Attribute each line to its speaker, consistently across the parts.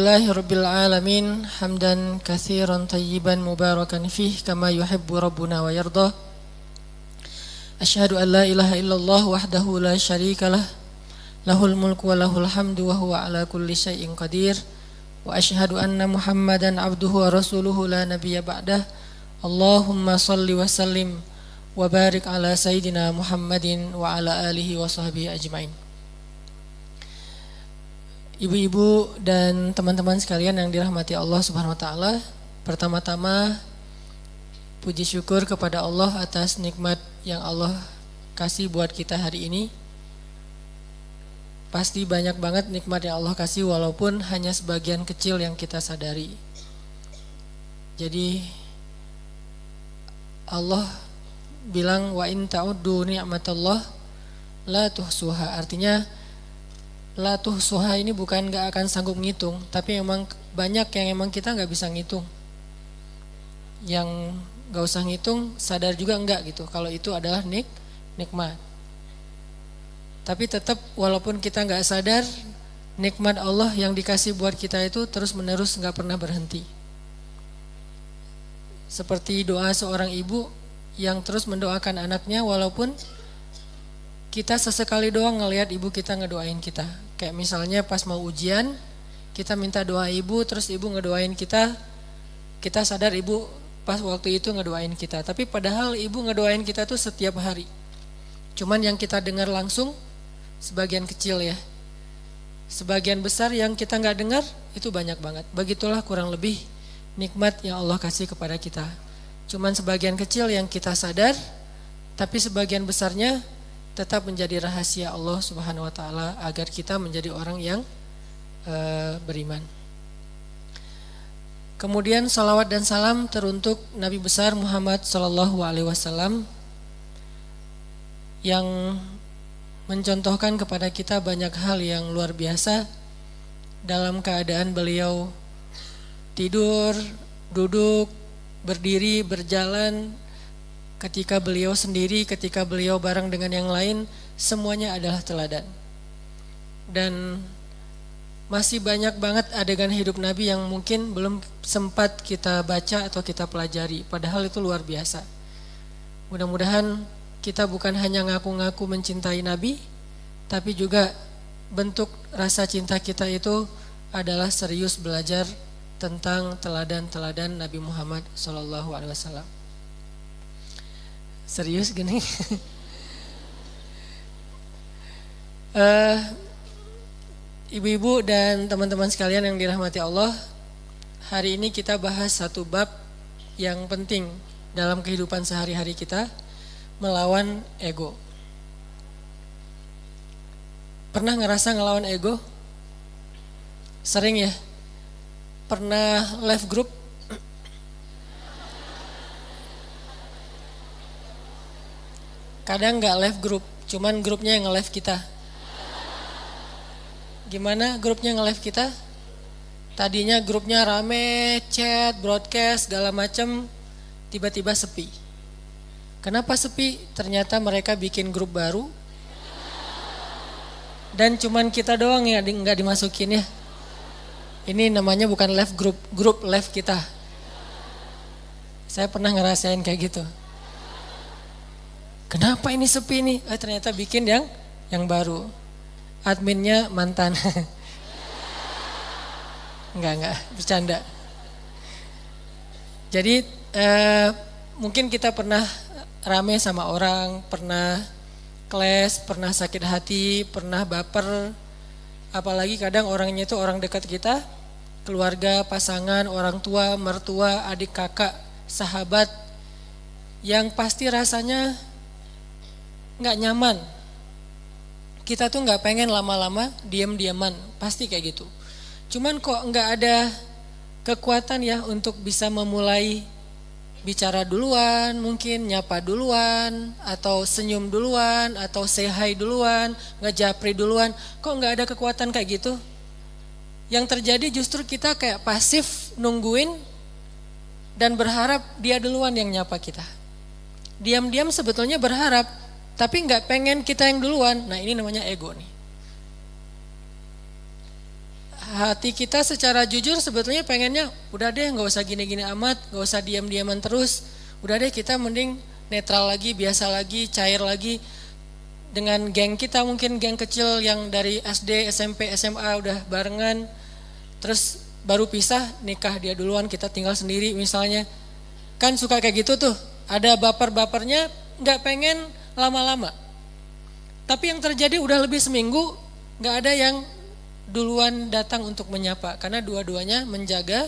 Speaker 1: Alhamdulillahirabbil alamin hamdan katsiran tayyiban mubarakan fih kama yuhibbu rabbuna wa yarda. Asyhadu an la ilaha illallah wahdahu la syarikalah lahul mulku wa lahul hamdu wa huwa ala kulli syai'in qadir. Wa asyhadu anna Muhammadan abduhu wa rasuluhu la nabiyya ba'dah. Allahumma salli wa sallim wa barik ala sayyidina Muhammadin wa ala alihi wa sahbihi ajmain. Ibu-ibu dan teman-teman sekalian yang dirahmati Allah Subhanahu wa taala, pertama-tama puji syukur kepada Allah atas nikmat yang Allah kasih buat kita hari ini. Pasti banyak banget nikmat yang Allah kasih walaupun hanya sebagian kecil yang kita sadari. Jadi Allah bilang wa in ta'uddu ni'matallah la tuhsuha. Artinya la tuhsuha ini bukan gak akan sanggup ngitung, tapi memang banyak yang emang kita gak bisa ngitung. Yang gak usah ngitung, sadar juga enggak gitu kalau itu adalah nikmat. Tapi tetap walaupun kita gak sadar, nikmat Allah yang dikasih buat kita itu terus menerus gak pernah berhenti. Seperti doa seorang ibu yang terus mendoakan anaknya walaupun kita sesekali doang ngelihat ibu kita ngedoain kita. Kayak misalnya pas mau ujian, kita minta doa ibu, terus ibu ngedoain kita. Kita sadar ibu pas waktu itu ngedoain kita. Tapi padahal ibu ngedoain kita tuh setiap hari. Cuman yang kita dengar langsung sebagian kecil ya. Sebagian besar yang kita gak dengar itu banyak banget. Begitulah kurang lebih nikmat yang Allah kasih kepada kita. Cuman sebagian kecil yang kita sadar, tapi sebagian besarnya tetap menjadi rahasia Allah Subhanahu wa taala agar kita menjadi orang yang beriman. Kemudian salawat dan salam teruntuk Nabi besar Muhammad sallallahu alaihi wasallam yang mencontohkan kepada kita banyak hal yang luar biasa dalam keadaan beliau tidur, duduk, berdiri, berjalan, ketika beliau sendiri, ketika beliau bareng dengan yang lain, semuanya adalah teladan. Dan masih banyak banget adegan hidup Nabi yang mungkin belum sempat kita baca atau kita pelajari, padahal itu luar biasa. Mudah-mudahan kita bukan hanya ngaku-ngaku mencintai Nabi, tapi juga bentuk rasa cinta kita itu adalah serius belajar tentang teladan-teladan Nabi Muhammad SAW. Serius gini. Ibu-ibu dan teman-teman sekalian yang dirahmati Allah, hari ini kita bahas satu bab yang penting dalam kehidupan sehari-hari kita, melawan ego. Pernah ngerasa ngelawan ego? Sering ya? Pernah left group? Kadang gak left group, cuman grupnya yang nge-left kita. Gimana grupnya nge-left kita? Tadinya grupnya rame, chat, broadcast, segala macam, tiba-tiba sepi. Kenapa sepi? Ternyata mereka bikin grup baru, dan cuman kita doang yang gak dimasukin ya. Ini namanya bukan left group, grup left kita. Saya pernah ngerasain kayak gitu. Kenapa ini sepi nih? Ternyata bikin yang baru. Adminnya mantan. Enggak, bercanda. Jadi mungkin kita pernah rame sama orang, pernah clash, pernah sakit hati, pernah baper. Apalagi kadang orangnya itu orang dekat kita, keluarga, pasangan, orang tua, mertua, adik kakak, sahabat, yang pasti rasanya gak nyaman. Kita tuh gak pengen lama-lama diam-diaman, pasti kayak gitu. Cuman kok gak ada kekuatan ya untuk bisa memulai bicara duluan, mungkin nyapa duluan, atau senyum duluan, atau say hi duluan, ngejapri duluan. Kok gak ada kekuatan kayak gitu? Yang terjadi justru kita kayak pasif nungguin dan berharap dia duluan yang nyapa kita. Diam-diam sebetulnya berharap, tapi gak pengen kita yang duluan. Nah ini namanya ego nih. hati kita secara jujur sebetulnya pengennya udah deh nggak usah gini-gini amat, nggak usah diam-diaman terus, udah deh kita mending netral lagi, biasa lagi, cair lagi dengan geng kita, mungkin geng kecil yang dari SD, SMP, SMA udah barengan, terus baru pisah, nikah dia duluan, kita tinggal sendiri misalnya, kan suka kayak gitu tuh, ada baper-bapernya, nggak pengen lama-lama, tapi yang terjadi udah lebih seminggu, nggak ada yang duluan datang untuk menyapa, karena dua-duanya menjaga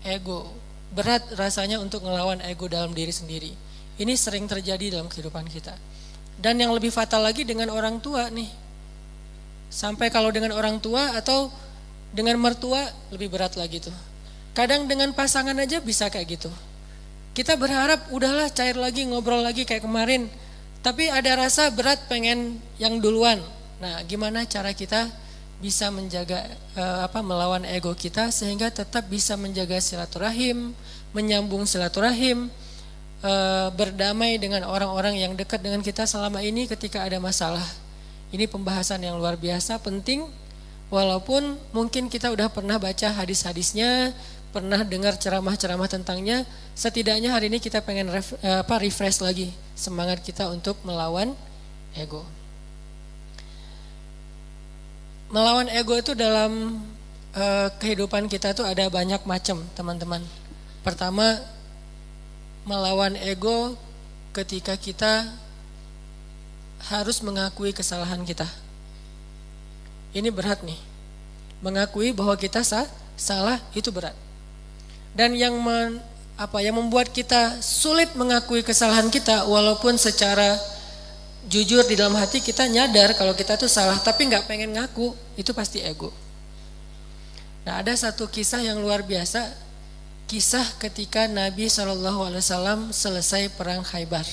Speaker 1: ego. Berat rasanya untuk ngelawan ego dalam diri sendiri. Ini sering terjadi dalam kehidupan kita. Dan yang lebih fatal lagi dengan orang tua nih. Sampai kalau dengan orang tua atau dengan mertua lebih berat lagi tuh. Kadang dengan pasangan aja bisa kayak gitu. Kita berharap udahlah cair lagi, ngobrol lagi kayak kemarin. Tapi ada rasa berat pengen yang duluan. Nah, gimana cara kita bisa menjaga melawan ego kita sehingga tetap bisa menjaga silaturahim, menyambung silaturahim, berdamai dengan orang-orang yang dekat dengan kita selama ini ketika ada masalah. Ini pembahasan yang luar biasa penting, walaupun mungkin kita udah pernah baca hadis-hadisnya, pernah dengar ceramah-ceramah tentangnya, setidaknya hari ini kita pengen refresh lagi semangat kita untuk melawan ego. Melawan ego itu dalam kehidupan kita tuh ada banyak macam, teman-teman. Pertama, melawan ego ketika kita harus mengakui kesalahan kita. Ini berat nih. Mengakui bahwa kita salah itu berat. Dan yang membuat kita sulit mengakui kesalahan kita, walaupun secara jujur di dalam hati kita nyadar kalau kita tuh salah tapi nggak pengen ngaku, itu pasti ego. Nah, ada satu kisah yang luar biasa, kisah ketika Nabi SAW selesai perang Khaybar.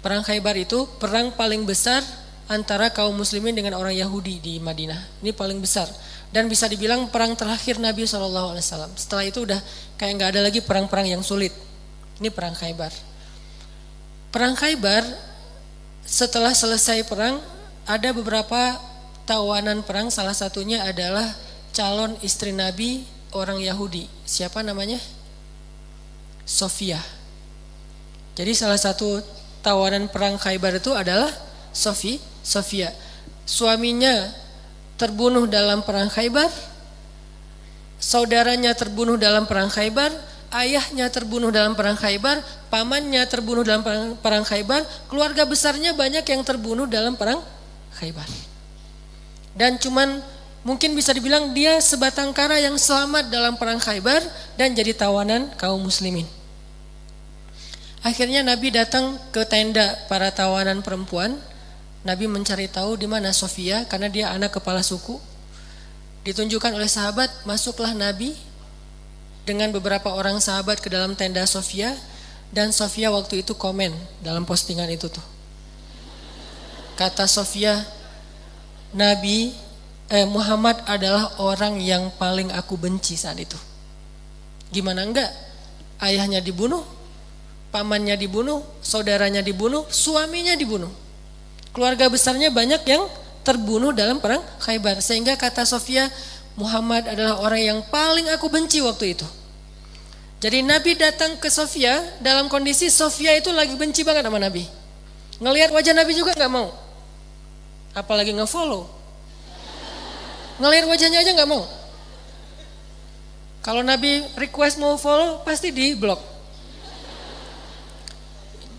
Speaker 1: Perang Khaybar itu perang paling besar antara kaum muslimin dengan orang Yahudi di Madinah. Ini paling besar dan bisa dibilang perang terakhir Nabi SAW. Setelah itu udah kayak nggak ada lagi perang-perang yang sulit. Ini perang Khaybar. Perang Khaybar, setelah selesai perang, ada beberapa tawanan perang, salah satunya adalah calon istri Nabi orang Yahudi. Siapa namanya? Sofia. Jadi salah satu tawanan perang Khaybar itu adalah Sofia. Suaminya terbunuh dalam perang Khaybar, saudaranya terbunuh dalam perang Khaybar, ayahnya terbunuh dalam perang Khaybar, pamannya terbunuh dalam perang Khaybar, keluarga besarnya banyak yang terbunuh dalam perang Khaybar. Dan cuman mungkin bisa dibilang dia sebatang kara yang selamat dalam perang Khaybar dan jadi tawanan kaum muslimin. Akhirnya Nabi datang ke tenda para tawanan perempuan. Nabi mencari tahu di mana Sofia karena dia anak kepala suku. Ditunjukkan oleh sahabat, masuklah Nabi dengan beberapa orang sahabat ke dalam tenda Sofia, dan Sofia waktu itu komen dalam postingan itu tuh. Kata Sofia, Muhammad adalah orang yang paling aku benci saat itu. Gimana enggak? Ayahnya dibunuh, pamannya dibunuh, saudaranya dibunuh, suaminya dibunuh. Keluarga besarnya banyak yang terbunuh dalam perang Khaybar. Sehingga kata Sofia, Muhammad adalah orang yang paling aku benci waktu itu. Jadi Nabi datang ke Sofia dalam kondisi Sofia itu lagi benci banget sama Nabi. Ngelihat wajah Nabi juga gak mau. Apalagi nge-follow. Ngelihat wajahnya aja gak mau. Kalau Nabi request mau follow pasti di blok.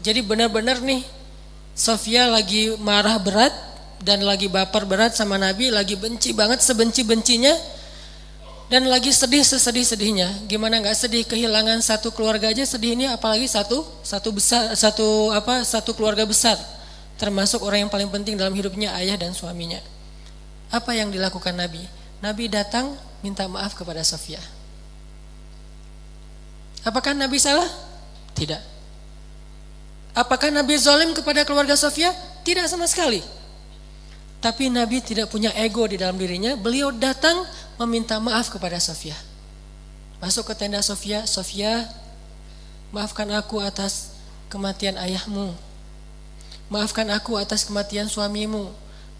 Speaker 1: Jadi benar-benar nih Sofia lagi marah berat dan lagi baper berat sama Nabi, lagi benci banget sebenci-bencinya. Dan lagi sedih sesedih-sedihnya. Gimana nggak sedih, kehilangan satu keluarga aja sedih, ini apalagi satu keluarga besar, termasuk orang yang paling penting dalam hidupnya, ayah dan suaminya. Apa yang dilakukan Nabi? Nabi datang minta maaf kepada Sofia. Apakah Nabi salah? Tidak. Apakah Nabi zalim kepada keluarga Sofia? Tidak sama sekali. Tapi Nabi tidak punya ego di dalam dirinya. Beliau datang meminta maaf kepada Sofia. Masuk ke tenda Sofia, Sofia, maafkan aku atas kematian ayahmu. Maafkan aku atas kematian suamimu.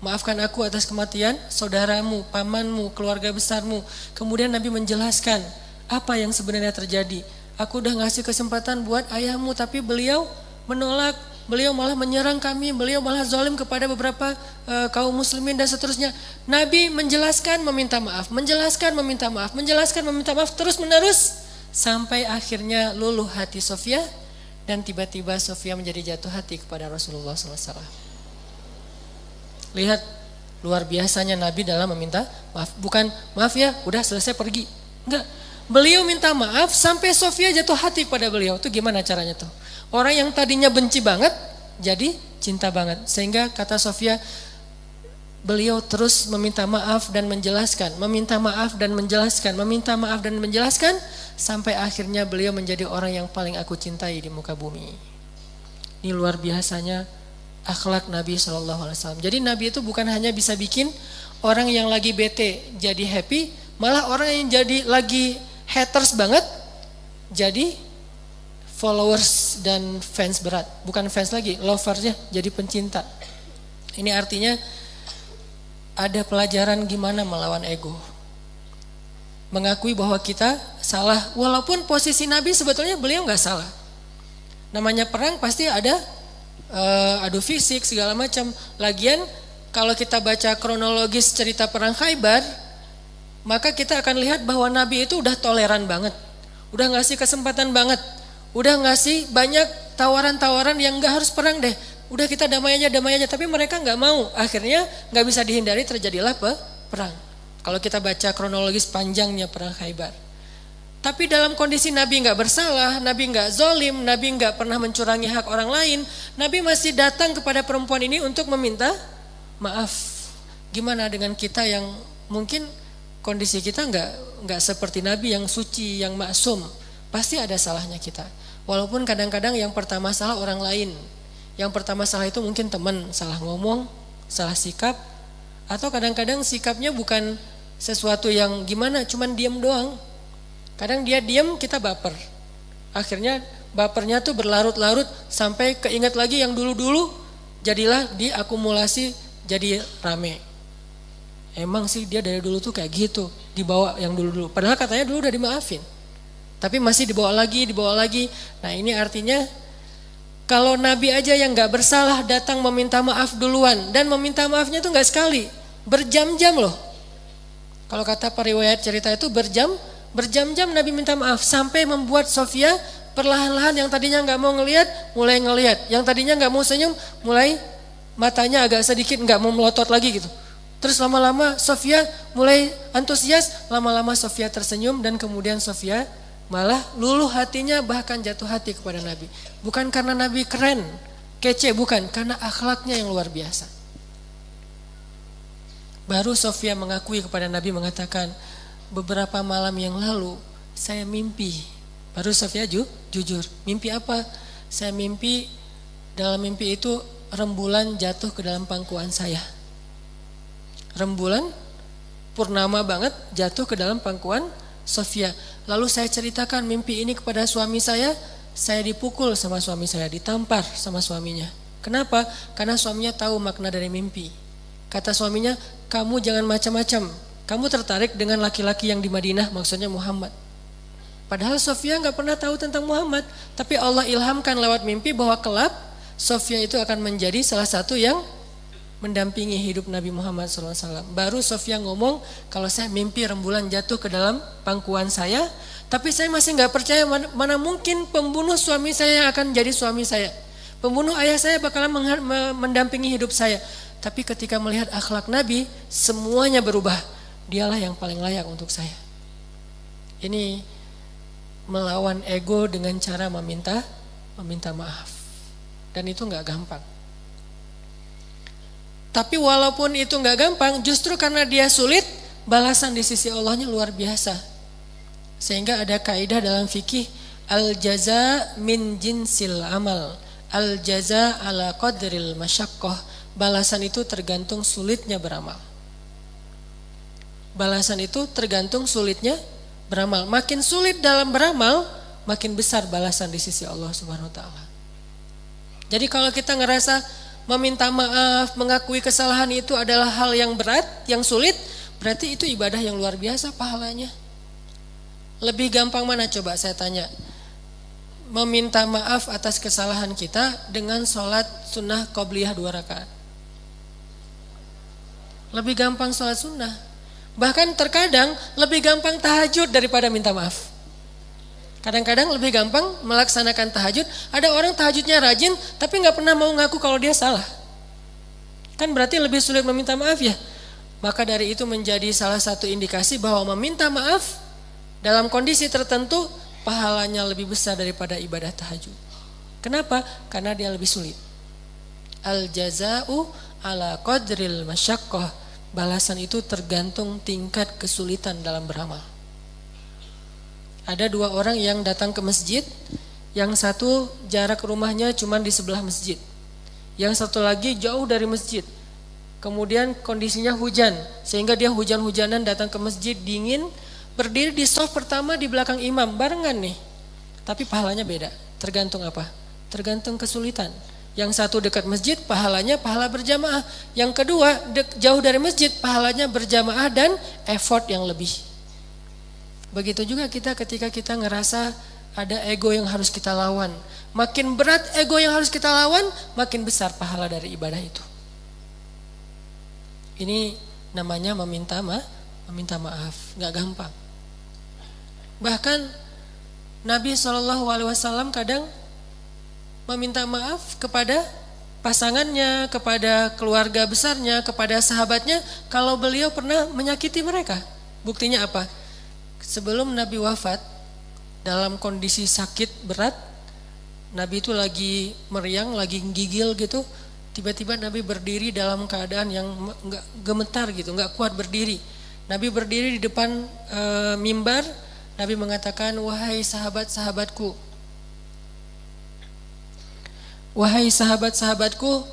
Speaker 1: maafkan aku atas kematian saudaramu, pamanmu, keluarga besarmu. Kemudian Nabi menjelaskan apa yang sebenarnya terjadi. Aku udah ngasih kesempatan buat ayahmu, tapi beliau menolak. Beliau malah menyerang kami, beliau malah zalim kepada beberapa kaum muslimin dan seterusnya. Nabi menjelaskan, meminta maaf, menjelaskan, meminta maaf, menjelaskan, meminta maaf terus menerus sampai akhirnya luluh hati Sofia dan tiba-tiba Sofia menjadi jatuh hati kepada Rasulullah SAW. Lihat luar biasanya Nabi dalam meminta maaf. Bukan maaf ya, udah selesai pergi. Enggak. Beliau minta maaf sampai Sofia jatuh hati pada beliau. Itu gimana caranya tuh? Orang yang tadinya benci banget jadi cinta banget. Sehingga kata Sofia, beliau terus meminta maaf dan menjelaskan, meminta maaf dan menjelaskan, meminta maaf dan menjelaskan sampai akhirnya beliau menjadi orang yang paling aku cintai di muka bumi. Ini luar biasanya akhlak Nabi SAW. Jadi Nabi itu bukan hanya bisa bikin orang yang lagi bete jadi happy, malah orang yang jadi lagi haters banget jadi followers dan fans berat. Bukan fans lagi, loversnya jadi pencinta. Ini artinya ada pelajaran gimana melawan ego. Mengakui bahwa kita salah, walaupun posisi Nabi sebetulnya beliau gak salah. Namanya perang pasti ada adu fisik segala macam. Lagian kalau kita baca kronologis cerita perang Khaybar, maka kita akan lihat bahwa Nabi itu udah toleran banget. Udah ngasih kesempatan banget. Udah ngasih banyak tawaran-tawaran yang gak harus perang deh. Udah kita damai aja. Tapi mereka gak mau. Akhirnya gak bisa dihindari terjadilah perang. Kalau kita baca kronologis panjangnya perang Khaybar. Tapi dalam kondisi Nabi gak bersalah, Nabi gak zolim, Nabi gak pernah mencurangi hak orang lain. Nabi masih datang kepada perempuan ini untuk meminta maaf. Gimana dengan kita yang mungkin kondisi kita gak seperti Nabi yang suci, yang maksum. Pasti ada salahnya kita. Walaupun kadang-kadang yang pertama salah orang lain. Yang pertama salah itu mungkin teman, salah ngomong, salah sikap. Atau kadang-kadang sikapnya bukan sesuatu yang gimana, cuman diam doang. Kadang dia diam, kita baper. Akhirnya bapernya tuh berlarut-larut sampai keinget lagi yang dulu-dulu, jadilah diakumulasi jadi rame. Emang sih dia dari dulu tuh kayak gitu, dibawa yang dulu-dulu. Padahal katanya dulu udah dimaafin. Tapi masih dibawa lagi. Nah ini artinya kalau Nabi aja yang gak bersalah datang meminta maaf duluan. Dan meminta maafnya tuh gak sekali, berjam-jam loh. Kalau kata periwayat cerita itu berjam-jam Nabi minta maaf. Sampai membuat Sofia perlahan-lahan yang tadinya gak mau ngelihat, mulai ngelihat. Yang tadinya gak mau senyum, mulai matanya agak sedikit gak mau melotot lagi gitu. Terus lama-lama Sofia mulai antusias, lama-lama Sofia tersenyum dan kemudian Sofia malah luluh hatinya, bahkan jatuh hati kepada Nabi. Bukan karena Nabi keren, kece, bukan. Karena akhlaknya yang luar biasa. Baru Sofia mengakui kepada Nabi, mengatakan, beberapa malam yang lalu saya mimpi. Baru Sofia jujur. Mimpi apa? Saya mimpi, dalam mimpi itu rembulan jatuh ke dalam pangkuan saya. Rembulan purnama banget jatuh ke dalam pangkuan Sofia. Lalu saya ceritakan mimpi ini kepada suami saya dipukul sama suami saya, ditampar sama suaminya. Kenapa? Karena suaminya tahu makna dari mimpi. Kata suaminya, kamu jangan macam-macam. Kamu tertarik dengan laki-laki yang di Madinah, maksudnya Muhammad. Padahal Sofia gak pernah tahu tentang Muhammad. Tapi Allah ilhamkan lewat mimpi bahwa kelak Sofia itu akan menjadi salah satu yang mendampingi hidup Nabi Muhammad SAW. Baru Sofia ngomong, kalau saya mimpi rembulan jatuh ke dalam pangkuan saya, tapi saya masih gak percaya mana mungkin pembunuh suami saya yang akan jadi suami saya. Pembunuh ayah saya bakalan mendampingi hidup saya. Tapi ketika melihat akhlak Nabi, semuanya berubah. Dialah yang paling layak untuk saya. Ini melawan ego dengan cara meminta maaf. Dan itu gak gampang. Tapi walaupun itu gak gampang, justru karena dia sulit, balasan di sisi Allahnya luar biasa. Sehingga ada kaidah dalam fikih, al-jaza min jinsil amal, al-jaza ala qadril masyaqqah. Balasan itu tergantung sulitnya beramal. Balasan itu tergantung sulitnya beramal. Makin sulit dalam beramal, makin besar balasan di sisi Allah Subhanahu wa taala. Jadi kalau kita ngerasa meminta maaf, mengakui kesalahan itu adalah hal yang berat, yang sulit, berarti itu ibadah yang luar biasa pahalanya. Lebih gampang mana coba saya tanya? Meminta maaf atas kesalahan kita dengan sholat sunnah qobliyah 2 rakaat. Lebih gampang sholat sunnah. Bahkan terkadang lebih gampang tahajud daripada minta maaf. Kadang-kadang lebih gampang melaksanakan tahajud. Ada orang tahajudnya rajin tapi gak pernah mau ngaku kalau dia salah. Kan berarti lebih sulit meminta maaf ya. Maka dari itu menjadi salah satu indikasi bahwa meminta maaf dalam kondisi tertentu pahalanya lebih besar daripada ibadah tahajud. Kenapa? Karena dia lebih sulit. Al jaza'u ala qadril masyaqqah. Balasan itu tergantung tingkat kesulitan dalam beramal. Ada 2 orang yang datang ke masjid, yang satu jarak rumahnya cuma di sebelah masjid, yang satu lagi jauh dari masjid. Kemudian kondisinya hujan, sehingga dia hujan-hujanan datang ke masjid dingin, berdiri di shaf pertama di belakang imam, barengan nih. Tapi pahalanya beda, tergantung apa? Tergantung kesulitan. Yang satu dekat masjid, pahalanya pahala berjamaah. Yang kedua jauh dari masjid, pahalanya berjamaah dan effort yang lebih. Begitu juga kita ketika kita ngerasa ada ego yang harus kita lawan. Makin berat ego yang harus kita lawan, makin besar pahala dari ibadah itu. Ini namanya meminta maaf, gak gampang. Bahkan Nabi SAW kadang meminta maaf kepada pasangannya, kepada keluarga besarnya, kepada sahabatnya kalau beliau pernah menyakiti mereka. Buktinya apa? Sebelum Nabi wafat, dalam kondisi sakit berat, Nabi itu lagi meriang, lagi gigil gitu. Tiba-tiba Nabi berdiri dalam keadaan yang enggak gemetar gitu, enggak kuat berdiri. Nabi berdiri di depan mimbar, Nabi mengatakan, wahai sahabat-sahabatku, wahai sahabat-sahabatku,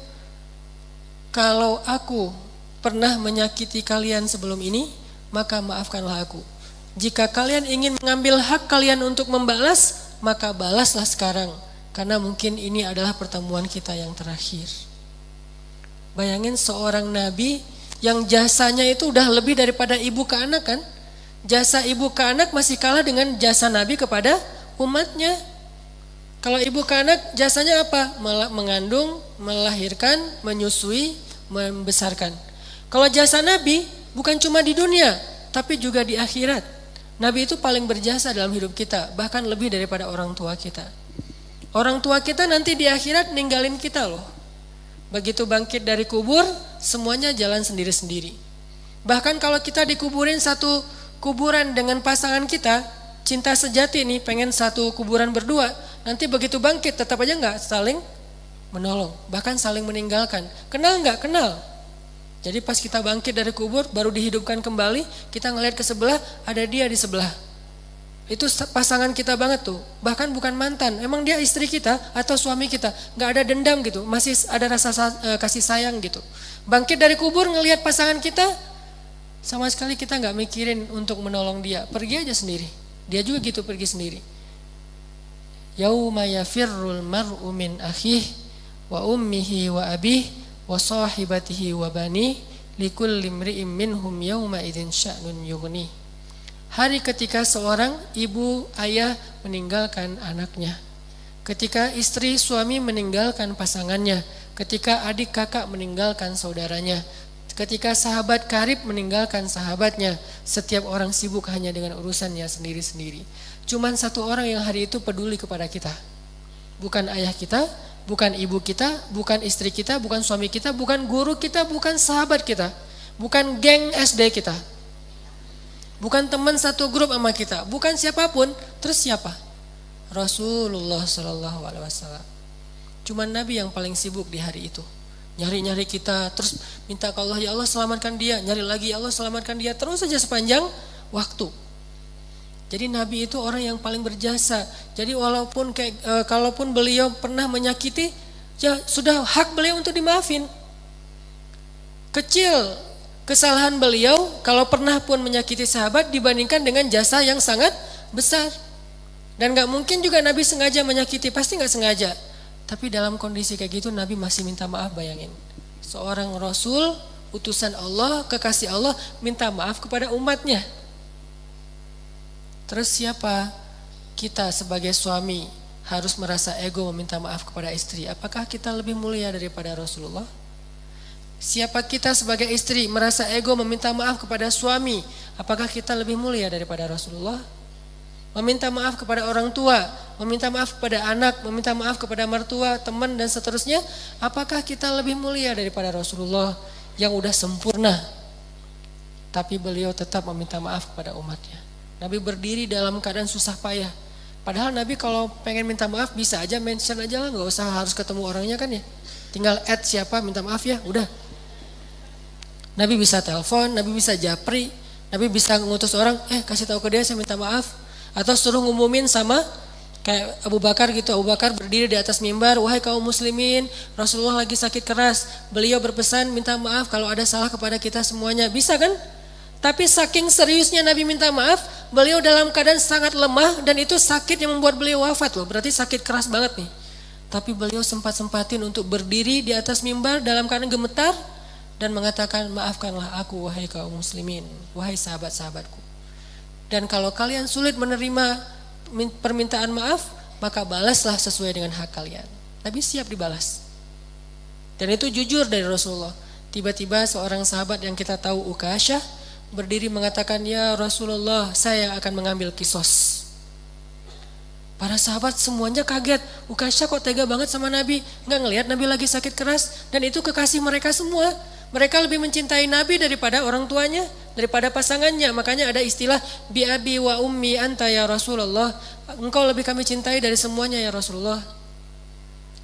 Speaker 1: kalau aku pernah menyakiti kalian sebelum ini, maka maafkanlah aku. Jika kalian ingin mengambil hak kalian untuk membalas, maka balaslah sekarang, karena mungkin ini adalah pertemuan kita yang terakhir. Bayangin seorang nabi yang jasanya itu udah lebih daripada ibu ke anak kan? Jasa ibu ke anak masih kalah dengan jasa nabi kepada umatnya. Kalau ibu ke anak jasanya apa? Mengandung, melahirkan, menyusui, membesarkan. Kalau jasa Nabi bukan cuma di dunia, tapi juga di akhirat. Nabi itu paling berjasa dalam hidup kita, bahkan lebih daripada orang tua kita. Orang tua kita nanti di akhirat ninggalin kita loh. Begitu bangkit dari kubur, semuanya jalan sendiri-sendiri. Bahkan kalau kita dikuburin satu kuburan dengan pasangan kita, cinta sejati nih, pengen satu kuburan berdua, nanti begitu bangkit tetap aja nggak saling menolong, bahkan saling meninggalkan. Kenal nggak? Kenal. Jadi pas kita bangkit dari kubur, baru dihidupkan kembali, kita ngeliat ke sebelah, ada dia di sebelah. Itu pasangan kita banget tuh, bahkan bukan mantan, emang dia istri kita atau suami kita, nggak ada dendam gitu, masih ada rasa kasih sayang gitu. Bangkit dari kubur ngelihat pasangan kita, sama sekali kita nggak mikirin untuk menolong dia, pergi aja sendiri. Dia juga gitu, pergi sendiri. Yauma yafirrul mar'u min akhih wa ummihi wa abih wa sahibatihi wa bani likulli imri'in minhum yauma idzin sya'nun yughni. Hari ketika seorang ibu ayah meninggalkan anaknya, ketika istri suami meninggalkan pasangannya, ketika adik kakak meninggalkan saudaranya, ketika sahabat karib meninggalkan sahabatnya, setiap orang sibuk hanya dengan urusannya sendiri-sendiri. Cuman satu orang yang hari itu peduli kepada kita. Bukan ayah kita, bukan ibu kita, bukan istri kita, bukan suami kita, bukan guru kita, bukan sahabat kita, bukan geng SD kita, bukan teman satu grup sama kita, bukan siapapun. Terus siapa? Rasulullah SAW. Cuman Nabi yang paling sibuk di hari itu. Nyari-nyari kita, terus minta ke Allah, ya Allah selamatkan dia, nyari lagi, ya Allah selamatkan dia, terus saja sepanjang waktu. Jadi Nabi itu orang yang paling berjasa. Jadi walaupun kalaupun beliau pernah menyakiti, ya sudah hak beliau untuk dimaafin. Kecil kesalahan beliau kalau pernah pun menyakiti sahabat dibandingkan dengan jasa yang sangat besar. Dan gak mungkin juga Nabi sengaja menyakiti, pasti gak sengaja. Tapi dalam kondisi kayak gitu Nabi masih minta maaf, bayangin. Seorang Rasul, utusan Allah, kekasih Allah, minta maaf kepada umatnya. Terus siapa? Kita sebagai suami harus merasa ego meminta maaf kepada istri. Apakah kita lebih mulia daripada Rasulullah? Siapa kita sebagai istri merasa ego meminta maaf kepada suami? Apakah kita lebih mulia daripada Rasulullah? Meminta maaf kepada orang tua, meminta maaf kepada anak, meminta maaf kepada mertua, teman dan seterusnya. Apakah kita lebih mulia daripada Rasulullah yang udah sempurna? Tapi beliau tetap meminta maaf kepada umatnya. Nabi berdiri dalam keadaan susah payah. Padahal Nabi kalau pengen minta maaf bisa aja mention aja lah, gak usah harus ketemu orangnya kan ya. Tinggal add siapa minta maaf ya, udah. Nabi bisa telepon, Nabi bisa japri, Nabi bisa ngutus orang, kasih tahu ke dia saya minta maaf. Atau suruh ngumumin sama kayak Abu Bakar gitu. Abu Bakar berdiri di atas mimbar, wahai kaum muslimin, Rasulullah lagi sakit keras. Beliau berpesan minta maaf kalau ada salah kepada kita semuanya. Bisa kan? Tapi saking seriusnya Nabi minta maaf, beliau dalam keadaan sangat lemah dan itu sakit yang membuat beliau wafat loh. Berarti sakit keras banget nih. Tapi beliau sempat-sempatin untuk berdiri di atas mimbar dalam keadaan gemetar dan mengatakan, maafkanlah aku wahai kaum muslimin, wahai sahabat-sahabatku. Dan kalau kalian sulit menerima permintaan maaf, maka balaslah sesuai dengan hak kalian. Nabi siap dibalas. Dan itu jujur dari Rasulullah. Tiba-tiba seorang sahabat yang kita tahu Ukasyah berdiri mengatakan, ya Rasulullah, saya akan mengambil kisos. Para sahabat semuanya kaget. Ukasyah kok tega banget sama Nabi? Nggak ngelihat Nabi lagi sakit keras? Dan itu kekasih mereka semua. Mereka lebih mencintai Nabi daripada orang tuanya, daripada pasangannya. Makanya ada istilah bi abi wa ummi anta ya Rasulullah. Engkau lebih kami cintai dari semuanya ya Rasulullah.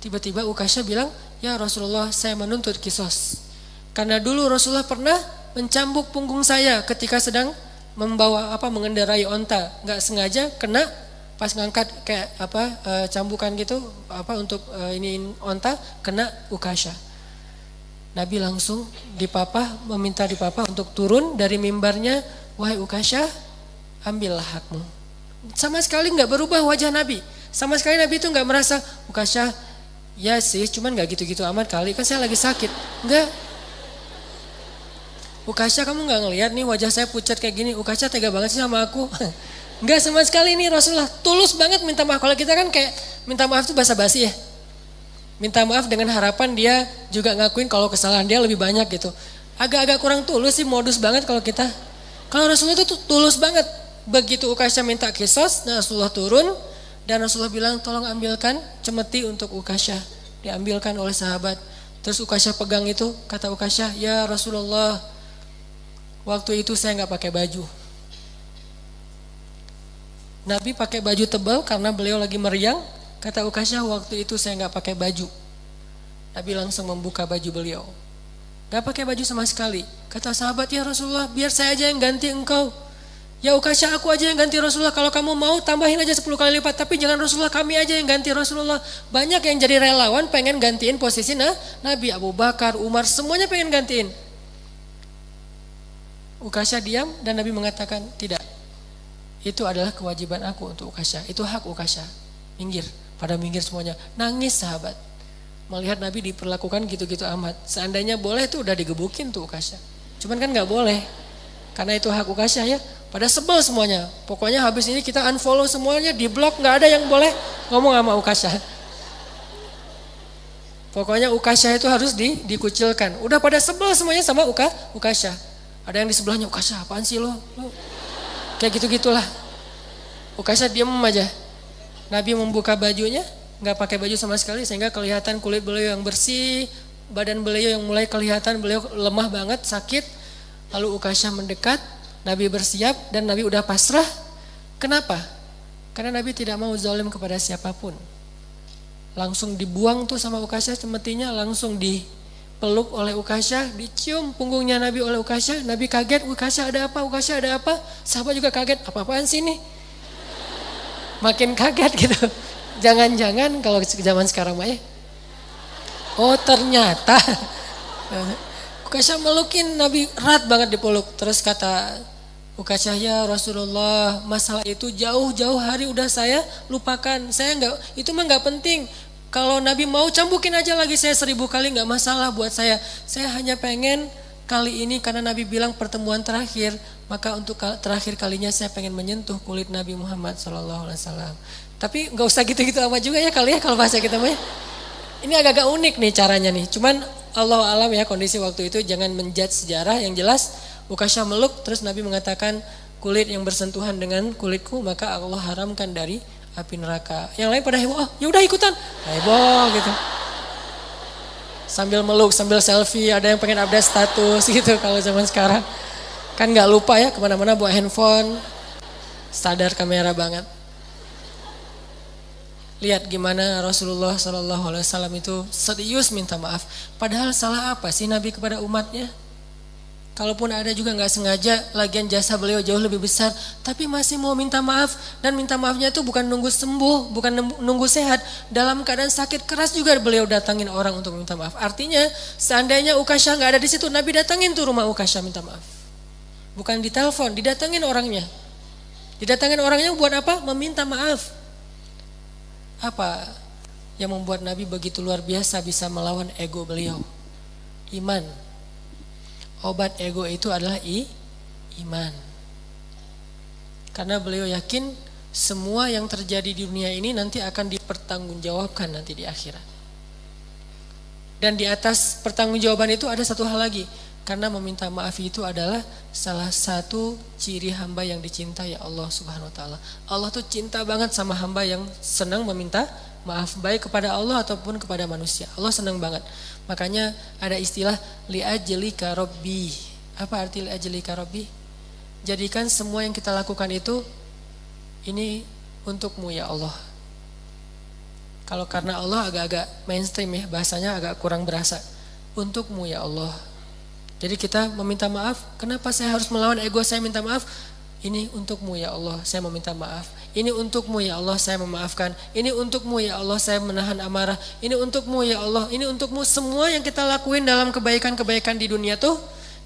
Speaker 1: Tiba-tiba Ukasyah bilang, ya Rasulullah, saya menuntut kisos. Karena dulu Rasulullah pernah mencambuk punggung saya ketika sedang mengendarai onta. Nggak sengaja kena pas ngangkat kayak cambukan gitu untuk ini onta, kena Ukasyah. Nabi langsung meminta dipapah untuk turun dari mimbarnya. Wahai Ukasyah, ambillah hakmu. Sama sekali nggak berubah wajah Nabi. Sama sekali Nabi itu nggak merasa, Ukasyah, ya sih, cuman nggak gitu-gitu amat kali, kan saya lagi sakit. Nggak. Ukasyah, kamu nggak ngelihat nih wajah saya pucat kayak gini. Ukasyah tega banget sih sama aku. Nggak sama sekali nih Rasulullah. Tulus banget minta maaf. Kalau kita kan kayak minta maaf itu basa-basi ya. Minta maaf dengan harapan dia juga ngakuin kalau kesalahan dia lebih banyak gitu. Agak-agak kurang tulus sih, modus banget kalau kita. Kalau Rasulullah itu tulus banget. Begitu Ukasyah minta kisos, Rasulullah turun dan Rasulullah bilang, tolong ambilkan cemeti untuk Ukasyah. Diambilkan oleh sahabat. Terus Ukasyah pegang itu, kata Ukasyah, ya Rasulullah, waktu itu saya nggak pakai baju. Nabi pakai baju tebal karena beliau lagi meriang. Kata Ukasyah, waktu itu saya nggak pakai baju. Nabi langsung membuka baju beliau. Nggak pakai baju sama sekali. Kata sahabat, ya Rasulullah, biar saya aja yang ganti engkau. Ya Ukasyah, aku aja yang ganti Rasulullah. Kalau kamu mau tambahin aja 10 kali lipat. Tapi jangan Rasulullah, kami aja yang ganti Rasulullah. Banyak yang jadi relawan pengen gantiin posisi Nabi. Abu Bakar, Umar, semuanya pengen gantiin. Ukasyah diam dan Nabi mengatakan, tidak. Itu adalah kewajiban aku untuk Ukasyah. Itu hak Ukasyah. Minggir. Pada minggir semuanya, nangis sahabat. Melihat Nabi diperlakukan gitu-gitu amat. Seandainya boleh tuh udah digebukin tuh Ukasyah. Cuman kan gak boleh. Karena itu hak Ukasyah ya. Pada sebel semuanya. Pokoknya habis ini kita unfollow semuanya, di blok, gak ada yang boleh ngomong sama Ukasyah. Pokoknya Ukasyah itu harus dikucilkan. Udah pada sebel semuanya sama Ukasyah. Ada yang di sebelahnya, Ukasyah apaan sih lo? Kayak gitu-gitulah. Ukasyah diem aja. Nabi membuka bajunya, nggak pakai baju sama sekali sehingga kelihatan kulit beliau yang bersih, badan beliau yang mulai kelihatan beliau lemah banget, sakit. Lalu Ukasyah mendekat, Nabi bersiap dan Nabi udah pasrah. Kenapa? Karena Nabi tidak mau zalim kepada siapapun. Langsung dibuang tuh sama Ukasyah cemetinya, langsung dipeluk oleh Ukasyah, dicium punggungnya Nabi oleh Ukasyah. Nabi kaget, Ukasyah ada apa? Ukasyah ada apa? Sahabat juga kaget, apa-apaan sih ini? Makin kaget gitu. Jangan-jangan kalau zaman sekarang mah ya. Oh ternyata. Ukasyah melukin Nabi erat banget dipeluk. Terus kata Ukasyah, ya Rasulullah, masalah itu jauh-jauh hari udah saya lupakan. Saya itu mah nggak penting. Kalau Nabi mau cambukin aja lagi saya 1000 kali nggak masalah buat saya. Saya hanya pengen kali ini karena Nabi bilang pertemuan terakhir, maka untuk terakhir kalinya saya pengen menyentuh kulit Nabi Muhammad SAW. Tapi nggak usah gitu-gitu amat juga ya kali ya kalau bahasa kita mah. Ini agak-agak unik nih caranya nih. Cuman Allah alam ya kondisi waktu itu, jangan menjudge sejarah. Yang jelas Ukasyah meluk, terus Nabi mengatakan kulit yang bersentuhan dengan kulitku maka Allah haramkan dari api neraka. Yang lain pada heboh, oh yaudah ikutan, heboh gitu. Sambil meluk, sambil selfie, ada yang pengen update status gitu kalau zaman sekarang. Kan nggak lupa ya kemana-mana bawa handphone, sadar kamera banget. Lihat gimana Rasulullah SAW itu serius minta maaf. Padahal salah apa sih Nabi kepada umatnya? Kalaupun ada juga nggak sengaja, lagian jasa beliau jauh lebih besar, tapi masih mau minta maaf. Dan minta maafnya itu bukan nunggu sembuh, bukan nunggu sehat. Dalam keadaan sakit keras juga beliau datangin orang untuk minta maaf. Artinya seandainya Ukasyah nggak ada di situ, Nabi datangin tuh rumah Ukasyah minta maaf. Bukan ditelepon, didatangin orangnya. Didatangin orangnya buat apa? Meminta maaf. Apa yang membuat Nabi begitu luar biasa bisa melawan ego beliau? Iman. Obat ego itu adalah iman. Karena beliau yakin semua yang terjadi di dunia ini nanti akan dipertanggungjawabkan nanti di akhirat. Dan di atas pertanggungjawaban itu ada satu hal lagi. Karena meminta maaf itu adalah salah satu ciri hamba yang dicintai Allah Subhanahu wa taala. Allah tuh cinta banget sama hamba yang senang meminta maaf, baik kepada Allah ataupun kepada manusia. Allah senang banget. Makanya ada istilah li'ajlika rabbi. Apa arti li'ajlika rabbi? Jadikan semua yang kita lakukan itu ini untukmu ya Allah. Kalau karena Allah agak-agak mainstream ya, bahasanya agak kurang berasa. Untukmu ya Allah. Jadi kita meminta maaf, kenapa saya harus melawan ego saya minta maaf? Ini untukmu ya Allah, saya meminta maaf. Ini untukmu ya Allah, saya memaafkan. Ini untukmu ya Allah, saya menahan amarah. Ini untukmu ya Allah, ini untukmu. Semua yang kita lakuin dalam kebaikan-kebaikan di dunia tuh,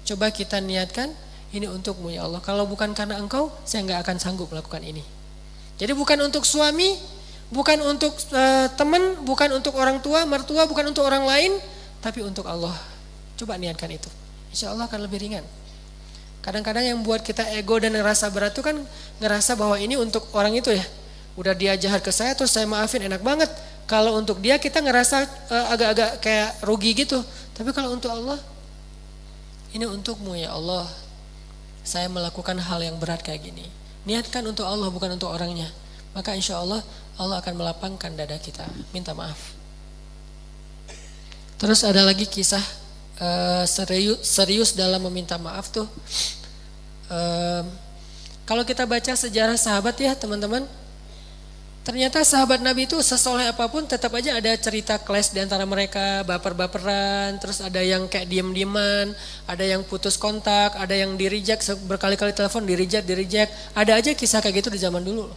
Speaker 1: coba kita niatkan, ini untukmu ya Allah. Kalau bukan karena engkau, saya nggak akan sanggup melakukan ini. Jadi bukan untuk suami, bukan untuk teman, bukan untuk orang tua, mertua, bukan untuk orang lain, tapi untuk Allah. Coba niatkan itu, insya Allah akan lebih ringan. Kadang-kadang yang buat kita ego dan ngerasa berat itu kan ngerasa bahwa ini untuk orang itu ya. Udah dia jahat ke saya terus saya maafin, enak banget. Kalau untuk dia kita ngerasa agak-agak kayak rugi gitu. Tapi kalau untuk Allah, ini untukmu ya Allah. Saya melakukan hal yang berat kayak gini. Niatkan untuk Allah bukan untuk orangnya. Maka insya Allah, Allah akan melapangkan dada kita. Minta maaf. Terus ada lagi kisah serius dalam meminta maaf tuh. Kalau kita baca sejarah sahabat ya teman-teman, ternyata sahabat Nabi itu sesoleh apapun tetap aja ada cerita clash di antara mereka, baper-baperan, terus ada yang kayak diem-dieman, ada yang putus kontak, ada yang di-reject, berkali-kali telepon di-reject, ada aja kisah kayak gitu di zaman dulu.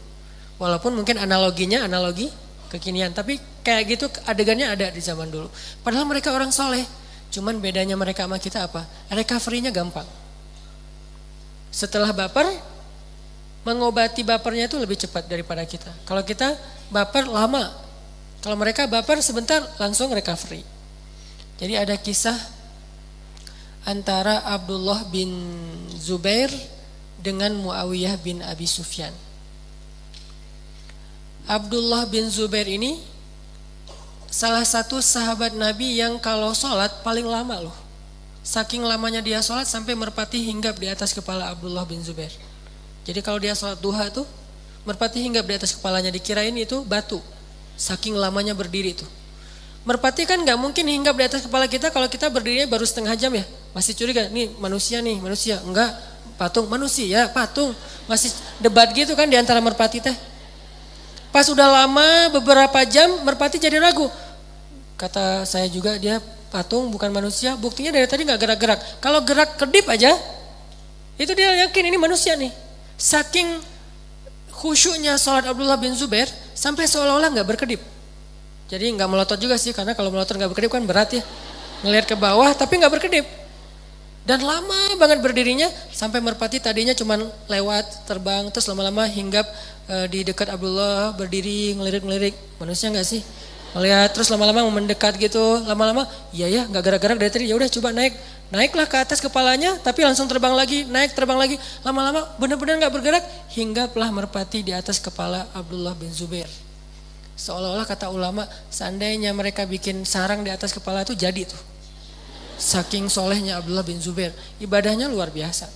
Speaker 1: Walaupun mungkin analoginya analogi kekinian, tapi kayak gitu adegannya ada di zaman dulu. Padahal mereka orang soleh. Cuman bedanya mereka sama kita apa? Recovery-nya gampang. Setelah baper, mengobati bapernya itu lebih cepat daripada kita. Kalau kita baper lama. Kalau mereka baper sebentar langsung recovery. Jadi ada kisah antara Abdullah bin Zubair dengan Muawiyah bin Abi Sufyan. Abdullah bin Zubair ini salah satu sahabat Nabi yang kalau sholat paling lama loh. Saking lamanya dia sholat sampai merpati hinggap di atas kepala Abdullah bin Zubair. Jadi kalau dia sholat duha tuh, merpati hinggap di atas kepalanya, dikirain itu batu. Saking lamanya berdiri tuh. Merpati kan gak mungkin hinggap di atas kepala kita kalau kita berdirinya baru setengah jam ya. Masih curiga, nih manusia, enggak, patung, manusia, patung. Masih debat gitu kan di antara merpati teh. Pas udah lama beberapa jam merpati jadi ragu. Kata saya juga dia patung bukan manusia. Buktinya dari tadi gak gerak-gerak. Kalau gerak kedip aja itu dia yakin ini manusia nih. Saking khusyuknya sholat Abdullah bin Zubair sampai seolah-olah gak berkedip. Jadi gak melotot juga sih, karena kalau melotot gak berkedip kan berat ya. Ngelihat ke bawah tapi gak berkedip. Dan lama banget berdirinya sampai merpati tadinya cuman lewat terbang terus lama-lama hinggap di dekat Abdullah berdiri ngelirik-ngelirik. Manusia gak sih? Melihat terus lama-lama mendekat gitu, lama-lama iya ya nggak gerak-gerak dari tadi, ya udah coba naik. Naiklah ke atas kepalanya tapi langsung terbang lagi, naik terbang lagi. Lama-lama benar-benar nggak bergerak hingga telah merpati di atas kepala Abdullah bin Zubair. Seolah-olah kata ulama, seandainya mereka bikin sarang di atas kepala itu jadi tuh. Saking solehnya Abdullah bin Zubair, ibadahnya luar biasa.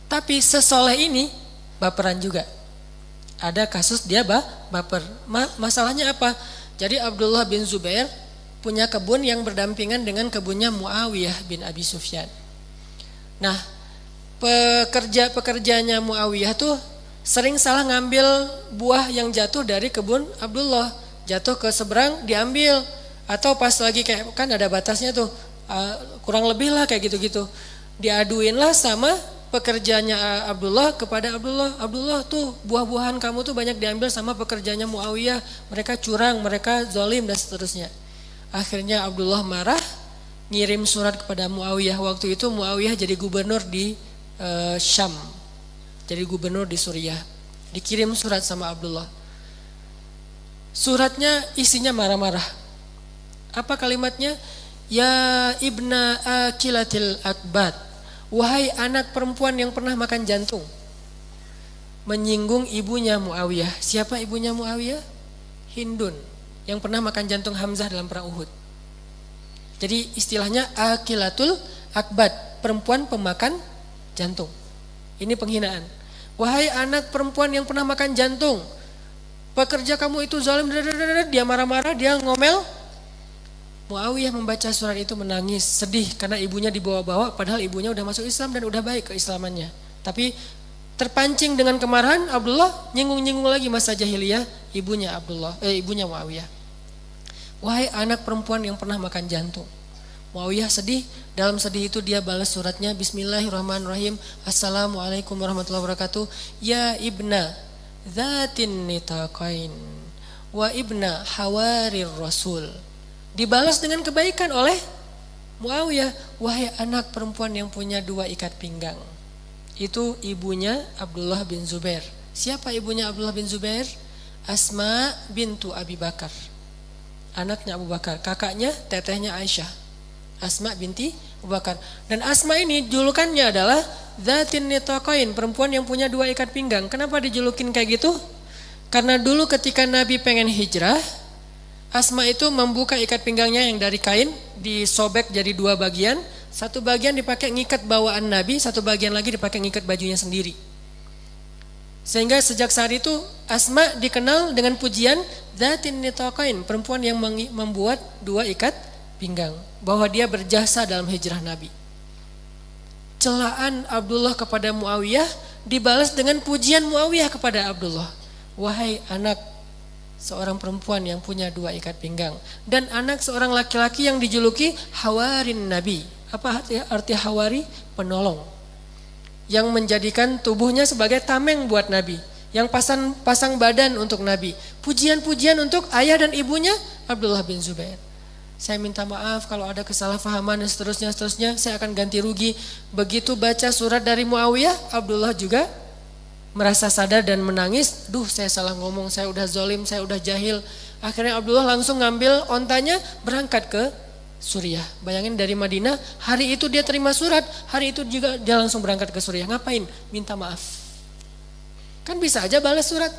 Speaker 1: Tapi sesoleh ini baperan juga. Ada kasus dia baper. Masalahnya apa? Jadi Abdullah bin Zubair punya kebun yang berdampingan dengan kebunnya Muawiyah bin Abi Sufyan. Nah, pekerjanya Muawiyah tuh sering salah ngambil buah yang jatuh dari kebun Abdullah. Jatuh ke seberang diambil. Atau pas lagi kayak kan ada batasnya tuh, kurang lebih lah kayak gitu-gitu. Diaduin lah sama pekerjanya Abdullah kepada Abdullah. Abdullah tuh buah-buahan kamu tuh banyak diambil sama pekerjanya Muawiyah. Mereka curang, mereka zalim dan seterusnya. Akhirnya Abdullah marah, ngirim surat kepada Muawiyah. Waktu itu Muawiyah jadi gubernur di Syam. Jadi gubernur di Suriah. Dikirim surat sama Abdullah. Suratnya isinya marah-marah. Apa kalimatnya? Ya ibna akilatil akbat. Wahai anak perempuan yang pernah makan jantung. Menyinggung ibunya Muawiyah. Siapa ibunya Muawiyah? Hindun, yang pernah makan jantung Hamzah dalam perang Uhud. Jadi istilahnya akilatul akbat, perempuan pemakan jantung. Ini penghinaan. Wahai anak perempuan yang pernah makan jantung, pekerja kamu itu zalim. Dia marah-marah, dia ngomel. Muawiyah membaca surat itu menangis, sedih karena ibunya dibawa-bawa padahal ibunya udah masuk Islam dan udah baik keislamannya. Tapi terpancing dengan kemarahan, Abdullah nyinggung-nyinggung lagi masa jahiliyah ibunya Muawiyah. Wahai anak perempuan yang pernah makan jantung. Muawiyah sedih, dalam sedih itu dia balas suratnya, Bismillahirrahmanirrahim, Assalamualaikum warahmatullahi wabarakatuh. Ya ibna dzatin nitaqain wa ibna hawarir rasul. Dibalas dengan kebaikan oleh Muawiyah. Wahai anak perempuan yang punya dua ikat pinggang. Itu ibunya Abdullah bin Zubair. Siapa ibunya Abdullah bin Zubair? Asma bintu Abi Bakar. Anaknya Abu Bakar. Kakaknya, tetehnya Aisyah. Asma binti Abu Bakar. Dan Asma ini julukannya adalah Dzatin nitaqain, perempuan yang punya dua ikat pinggang. Kenapa dijulukin kayak gitu? Karena dulu ketika Nabi pengen hijrah, Asma itu membuka ikat pinggangnya yang dari kain, disobek jadi dua bagian. Satu bagian dipakai ngikat bawaan Nabi, satu bagian lagi dipakai ngikat bajunya sendiri. Sehingga sejak saat itu Asma dikenal dengan pujian Dzatin nitaqain, perempuan yang membuat dua ikat pinggang. Bahwa dia berjasa dalam hijrah Nabi. Celaan Abdullah kepada Muawiyah dibalas dengan pujian Muawiyah kepada Abdullah. Wahai anak seorang perempuan yang punya dua ikat pinggang dan anak seorang laki-laki yang dijuluki Hawarin Nabi. Apa arti Hawari? Penolong. Yang menjadikan tubuhnya sebagai tameng buat Nabi, yang pasang badan untuk Nabi. Pujian-pujian untuk ayah dan ibunya Abdullah bin Zubair. Saya minta maaf kalau ada kesalahpahaman dan seterusnya, saya akan ganti rugi. Begitu baca surat dari Muawiyah, Abdullah juga merasa sadar dan menangis. Duh, saya salah ngomong, saya udah zalim, saya udah jahil. Akhirnya Abdullah langsung ngambil ontanya berangkat ke Suriah. Bayangin dari Madinah, hari itu dia terima surat, hari itu juga dia langsung berangkat ke Suriah. Ngapain? Minta maaf. Kan bisa aja balas surat.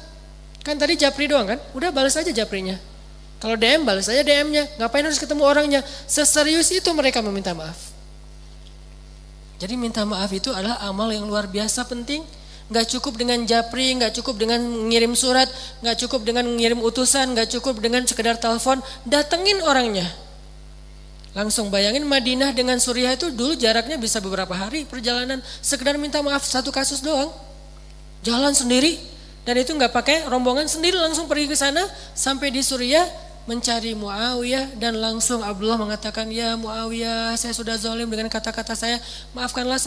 Speaker 1: Kan tadi Japri doang kan? Udah balas aja Japrinya. Kalau DM balas aja DM-nya. Ngapain harus ketemu orangnya? Seserius itu mereka meminta maaf. Jadi minta maaf itu adalah amal yang luar biasa penting. Gak cukup dengan japri, gak cukup dengan ngirim surat, gak cukup dengan ngirim utusan, gak cukup dengan sekedar telepon. Datengin orangnya. Langsung bayangin Madinah dengan Suriah itu dulu jaraknya bisa beberapa hari perjalanan. Sekedar minta maaf satu kasus doang. Jalan sendiri. Dan itu gak pakai rombongan, sendiri langsung pergi ke sana. Sampai di Suriah mencari Muawiyah dan langsung Abdullah mengatakan, ya Muawiyah, saya sudah zalim dengan kata-kata saya, maafkanlah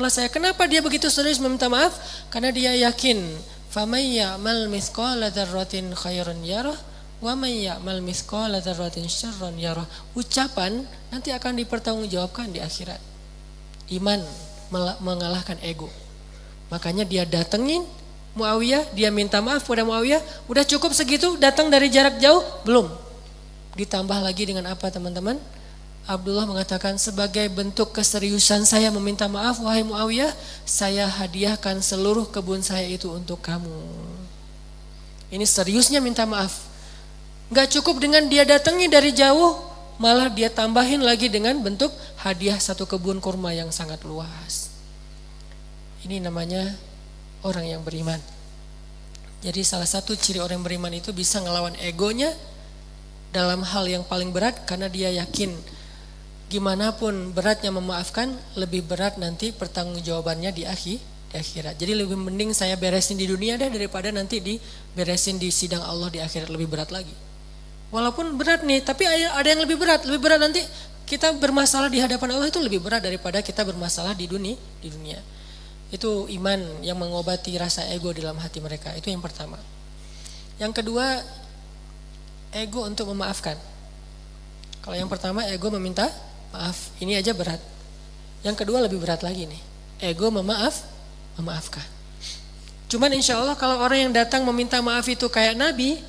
Speaker 1: saya. Kenapa dia begitu serius meminta maaf? Karena dia yakin, faman ya'mal mithqala dzarratin khairan yarah wa man ya'mal mithqala dzarratin syarran yarah. Ucapan nanti akan dipertanggungjawabkan di akhirat. Iman mengalahkan ego. Makanya dia datengin Muawiyah, dia minta maaf kepada Muawiyah. Udah cukup segitu, datang dari jarak jauh? Belum. Ditambah lagi dengan apa teman-teman? Abdullah mengatakan, sebagai bentuk keseriusan saya meminta maaf wahai Muawiyah, saya hadiahkan seluruh kebun saya itu untuk kamu. Ini seriusnya minta maaf. Gak cukup dengan dia datangi dari jauh, malah dia tambahin lagi dengan bentuk hadiah satu kebun kurma yang sangat luas. Ini namanya orang yang beriman. Jadi salah satu ciri orang yang beriman itu bisa ngelawan egonya dalam hal yang paling berat, karena dia yakin gimana pun beratnya memaafkan, lebih berat nanti pertanggungjawabannya di akhirat. Jadi lebih mending saya beresin di dunia deh daripada nanti diberesin di sidang Allah di akhirat, lebih berat lagi. Walaupun berat nih, tapi ada yang lebih berat. Lebih berat nanti kita bermasalah di hadapan Allah itu lebih berat daripada kita bermasalah di dunia. Itu iman yang mengobati rasa ego dalam hati mereka. Itu yang pertama. Yang kedua, ego untuk memaafkan. Kalau yang pertama ego meminta maaf, ini aja berat. Yang kedua lebih berat lagi nih, ego memaafkan. Cuman insya Allah kalau orang yang datang meminta maaf itu kayak Nabi,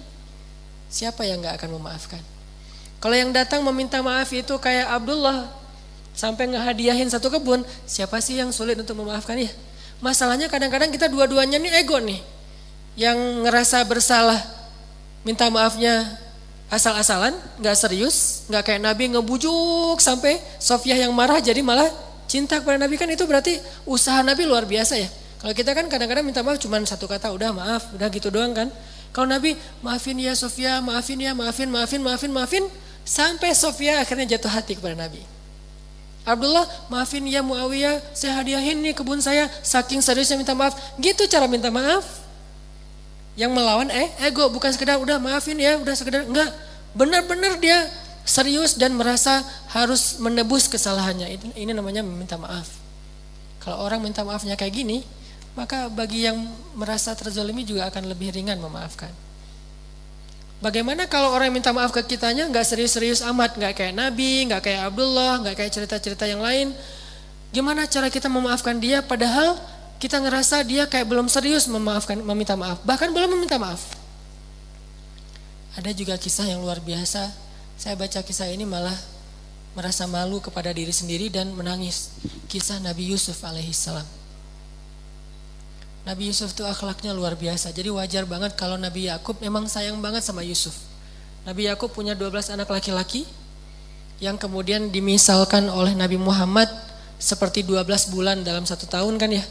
Speaker 1: siapa yang gak akan memaafkan? Kalau yang datang meminta maaf itu kayak Abdullah, sampai ngehadiahin satu kebun, siapa sih yang sulit untuk memaafkan ya? Masalahnya kadang-kadang kita dua-duanya nih ego nih, yang ngerasa bersalah, minta maafnya asal-asalan, gak serius, gak kayak Nabi ngebujuk sampai Sofiyah yang marah jadi malah cinta kepada Nabi. Kan itu berarti usaha Nabi luar biasa ya. Kalau kita kan kadang-kadang minta maaf cuma satu kata, udah maaf, udah gitu doang kan. Kalau Nabi, maafin ya Sofiyah, maafin ya, maafin, sampai Sofiyah akhirnya jatuh hati kepada Nabi. Abdullah, maafin ya Muawiyah, saya hadiahin nih kebun saya, saking seriusnya minta maaf. Gitu cara minta maaf. Yang melawan ego, bukan sekedar udah maafin ya, udah sekedar enggak, benar-benar dia serius dan merasa harus menebus kesalahannya. Ini namanya meminta maaf. Kalau orang minta maafnya kayak gini, maka bagi yang merasa terzalimi juga akan lebih ringan memaafkan. Bagaimana kalau orang yang minta maaf ke kitanya enggak serius-serius amat, enggak kayak Nabi, enggak kayak Abdullah, enggak kayak cerita-cerita yang lain. Gimana cara kita memaafkan dia padahal kita ngerasa dia kayak belum serius meminta maaf, bahkan belum meminta maaf. Ada juga kisah yang luar biasa. Saya baca kisah ini malah merasa malu kepada diri sendiri dan menangis. Kisah Nabi Yusuf alaihissalam. Nabi Yusuf itu akhlaknya luar biasa. Jadi wajar banget kalau Nabi Yakub memang sayang banget sama Yusuf. Nabi Yakub punya 12 anak laki-laki yang kemudian dimisalkan oleh Nabi Muhammad seperti 12 bulan dalam satu tahun kan ya.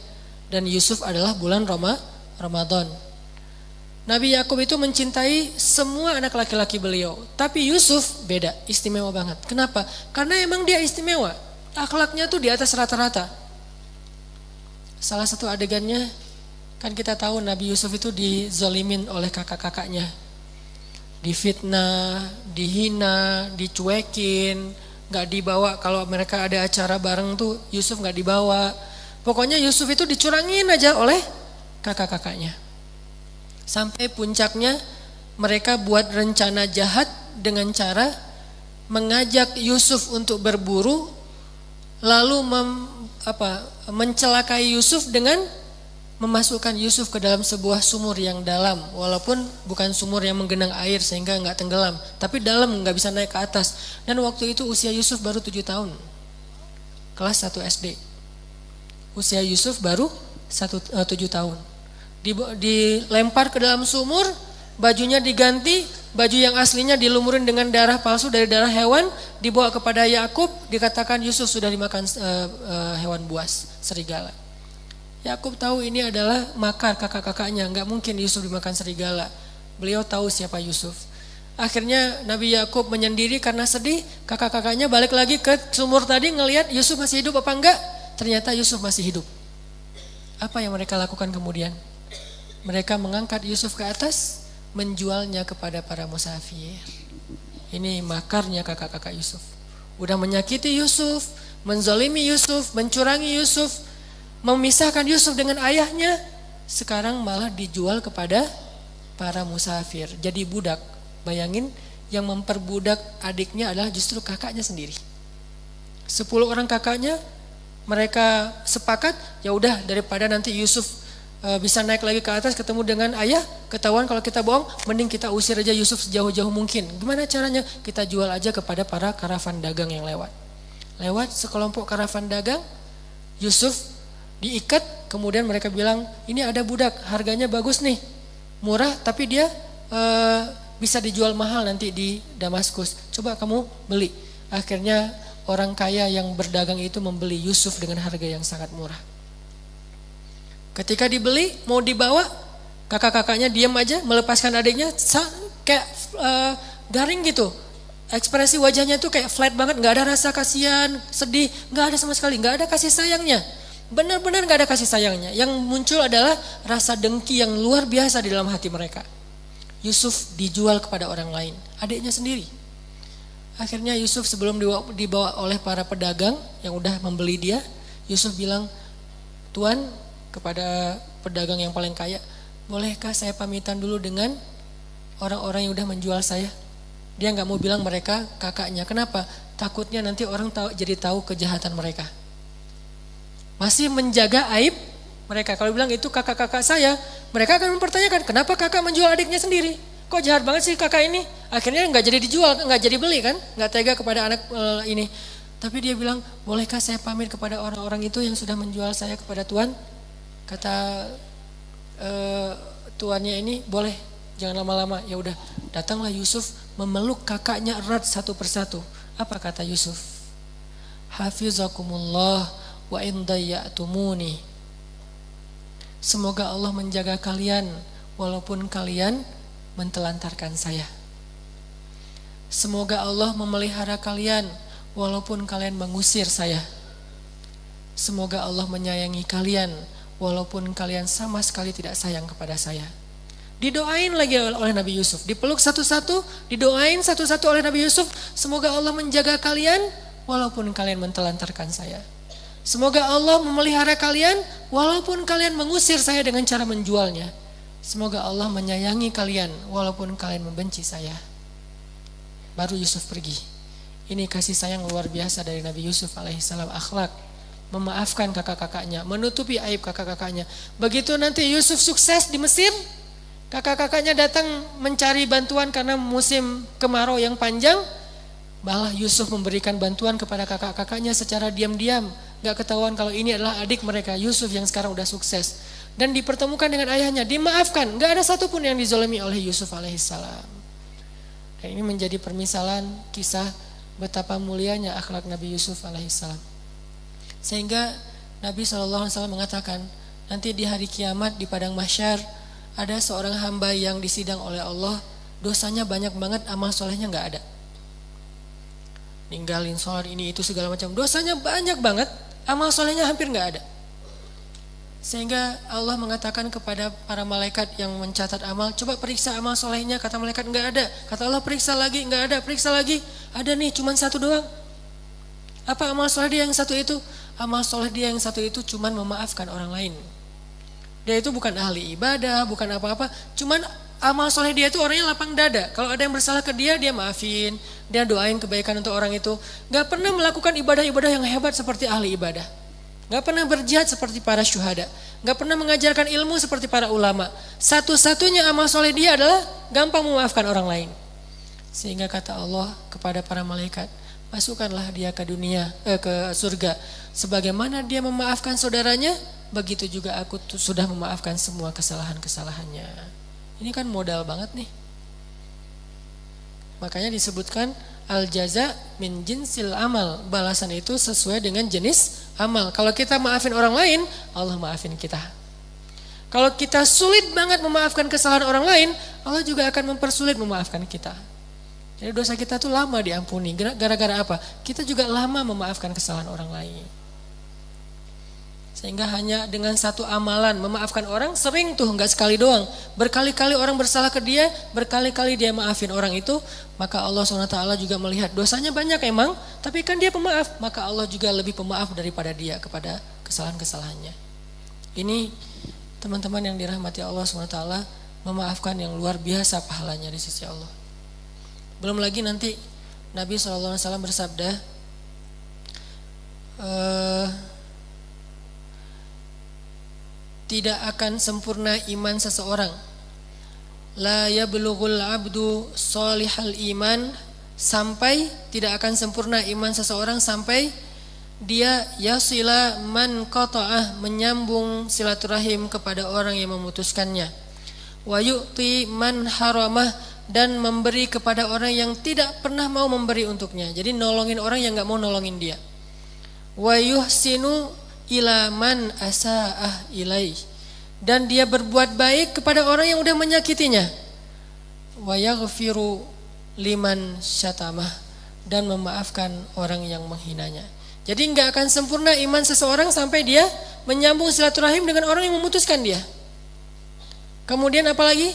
Speaker 1: Dan Yusuf adalah bulan Ramadan. Nabi Yakub itu mencintai semua anak laki-laki beliau. Tapi Yusuf beda, istimewa banget. Kenapa? Karena emang dia istimewa. Akhlaknya tuh di atas rata-rata. Salah satu adegannya, kan kita tahu Nabi Yusuf itu dizolimin oleh kakak-kakaknya. Difitnah, dihina, dicuekin, gak dibawa. Kalau mereka ada acara bareng tuh Yusuf gak dibawa. Pokoknya Yusuf itu dicurangin aja oleh kakak-kakaknya. Sampai puncaknya mereka buat rencana jahat dengan cara mengajak Yusuf untuk berburu, lalu mencelakai Yusuf dengan memasukkan Yusuf ke dalam sebuah sumur yang dalam, walaupun bukan sumur yang menggenang air sehingga nggak tenggelam, tapi dalam, nggak bisa naik ke atas. Dan waktu itu usia Yusuf baru 7 tahun, kelas 1 SD. Usia Yusuf baru 7 tahun. Dilempar ke dalam sumur, bajunya diganti, baju yang aslinya dilumurin dengan darah palsu dari darah hewan, dibawa kepada Yakub, dikatakan Yusuf sudah dimakan hewan buas, serigala. Yakub tahu ini adalah makar kakak-kakaknya, nggak mungkin Yusuf dimakan serigala. Beliau tahu siapa Yusuf. Akhirnya Nabi Yakub menyendiri karena sedih, kakak-kakaknya balik lagi ke sumur tadi ngelihat Yusuf masih hidup apa enggak. Ternyata Yusuf masih hidup. Apa yang mereka lakukan kemudian? Mereka mengangkat Yusuf ke atas, menjualnya kepada para musafir. Ini makarnya kakak-kakak Yusuf. Udah menyakiti Yusuf, menzalimi Yusuf, mencurangi Yusuf, memisahkan Yusuf dengan ayahnya. Sekarang malah dijual kepada para musafir. Jadi budak. Bayangin, yang memperbudak adiknya adalah justru kakaknya sendiri. 10 orang kakaknya, mereka sepakat, ya udah daripada nanti Yusuf bisa naik lagi ke atas ketemu dengan ayah, ketahuan kalau kita bohong, mending kita usir aja Yusuf sejauh-jauh mungkin. Gimana caranya? Kita jual aja kepada para karavan dagang yang lewat. Lewat sekelompok karavan dagang, Yusuf diikat, kemudian mereka bilang, ini ada budak, harganya bagus nih, murah, tapi dia bisa dijual mahal nanti di Damaskus. Coba kamu beli. Akhirnya orang kaya yang berdagang itu membeli Yusuf dengan harga yang sangat murah. Ketika dibeli, mau dibawa, kakak-kakaknya diam aja, melepaskan adiknya, kayak garing gitu. Ekspresi wajahnya itu kayak flat banget, gak ada rasa kasihan, sedih, gak ada sama sekali, gak ada kasih sayangnya. Benar-benar gak ada kasih sayangnya. Yang muncul adalah rasa dengki yang luar biasa di dalam hati mereka. Yusuf dijual kepada orang lain, adiknya sendiri. Akhirnya Yusuf sebelum dibawa oleh para pedagang yang udah membeli dia, Yusuf bilang, Tuan, kepada pedagang yang paling kaya, bolehkah saya pamitan dulu dengan orang-orang yang udah menjual saya? Dia gak mau bilang mereka kakaknya. Kenapa? Takutnya nanti orang jadi tahu kejahatan mereka. Masih menjaga aib mereka. Kalau bilang itu kakak-kakak saya, mereka akan mempertanyakan, kenapa kakak menjual adiknya sendiri? Kok jahat banget sih kakak ini? Akhirnya gak jadi dijual, gak jadi beli kan? Gak tega kepada anak ini. Tapi dia bilang, bolehkah saya pamit kepada orang-orang itu yang sudah menjual saya kepada Tuan? Kata tuannya ini, boleh, jangan lama-lama. Ya udah, datanglah Yusuf memeluk kakaknya erat satu persatu. Apa kata Yusuf? Hafizakumullah wa in dayya'tumuni. Semoga Allah menjaga kalian walaupun kalian mentelantarkan saya. Semoga Allah memelihara kalian walaupun kalian mengusir saya. Semoga Allah menyayangi kalian walaupun kalian sama sekali tidak sayang kepada saya. Didoain lagi oleh Nabi Yusuf, dipeluk satu-satu, didoain satu-satu oleh Nabi Yusuf, semoga Allah menjaga kalian walaupun kalian mentelantarkan saya. Semoga Allah memelihara kalian walaupun kalian mengusir saya dengan cara menjualnya. Semoga Allah menyayangi kalian walaupun kalian membenci saya. Baru Yusuf pergi. Ini kasih sayang luar biasa dari Nabi Yusuf alaihissalam, akhlak. Memaafkan kakak-kakaknya, menutupi aib kakak-kakaknya. Begitu nanti Yusuf sukses di Mesir, kakak-kakaknya datang mencari bantuan karena musim kemarau yang panjang. Malah Yusuf memberikan bantuan kepada kakak-kakaknya secara diam-diam. Gak ketahuan kalau ini adalah adik mereka, Yusuf yang sekarang udah sukses. Dan dipertemukan dengan ayahnya, dimaafkan. Gak ada satupun yang dizolimi oleh Yusuf alaihissalam. Dan ini menjadi permisalan kisah betapa mulianya akhlak Nabi Yusuf alaihissalam. Sehingga Nabi SAW mengatakan, nanti di hari kiamat di padang mahsyar ada seorang hamba yang disidang oleh Allah, dosanya banyak banget, amal solehnya gak ada. Ninggalin sholat ini itu segala macam, dosanya banyak banget, amal solehnya hampir gak ada. Sehingga Allah mengatakan kepada para malaikat yang mencatat amal, coba periksa amal solehnya. Kata malaikat gak ada. Kata Allah periksa lagi, gak ada, periksa lagi. Ada nih, cuman satu doang. Apa amal soleh dia yang satu itu? Amal soleh dia yang satu itu cuman memaafkan orang lain. Dia itu bukan ahli ibadah, bukan apa-apa, cuman amal soleh dia itu orangnya lapang dada. Kalau ada yang bersalah ke dia, dia maafin, dia doain kebaikan untuk orang itu. Gak pernah melakukan ibadah-ibadah yang hebat seperti ahli ibadah. Gak pernah berjihad seperti para syuhada. Gak pernah mengajarkan ilmu seperti para ulama. Satu-satunya amal soleh dia adalah gampang memaafkan orang lain. Sehingga kata Allah kepada para malaikat, masukkanlah dia ke ke surga. Sebagaimana dia memaafkan saudaranya, begitu juga aku sudah memaafkan semua kesalahan-kesalahannya. Ini kan modal banget nih. Makanya disebutkan al-jaza min jinsil amal. Balasan itu sesuai dengan jenis amal. Kalau kita maafin orang lain, Allah maafin kita. Kalau kita sulit banget memaafkan kesalahan orang lain, Allah juga akan mempersulit memaafkan kita. Jadi dosa kita tuh lama diampuni. Gara-gara apa? Kita juga lama memaafkan kesalahan orang lain. Sehingga hanya dengan satu amalan memaafkan orang, sering tuh, gak sekali doang. Berkali-kali orang bersalah ke dia, berkali-kali dia maafin orang itu, maka Allah SWT juga melihat dosanya banyak emang, tapi kan dia pemaaf, maka Allah juga lebih pemaaf daripada dia kepada kesalahan-kesalahannya. Ini teman-teman yang dirahmati Allah SWT, memaafkan yang luar biasa pahalanya di sisi Allah. Belum lagi nanti Nabi SAW bersabda, tidak akan sempurna iman seseorang la yablughul abdu salihal iman, sampai tidak akan sempurna iman seseorang sampai dia yasila man qata'ah, menyambung silaturahim kepada orang yang memutuskannya, wa yu'ti man haramah, dan memberi kepada orang yang tidak pernah mau memberi untuknya. Jadi nolongin orang yang gak mau nolongin dia. Wa yuhsinu ila man asa'ah ilaih, dan dia berbuat baik kepada orang yang udah menyakitinya. Wa yaghfiru liman syatamah, dan memaafkan orang yang menghinanya. Jadi gak akan sempurna iman seseorang sampai dia menyambung silaturahim dengan orang yang memutuskan dia. Kemudian apalagi?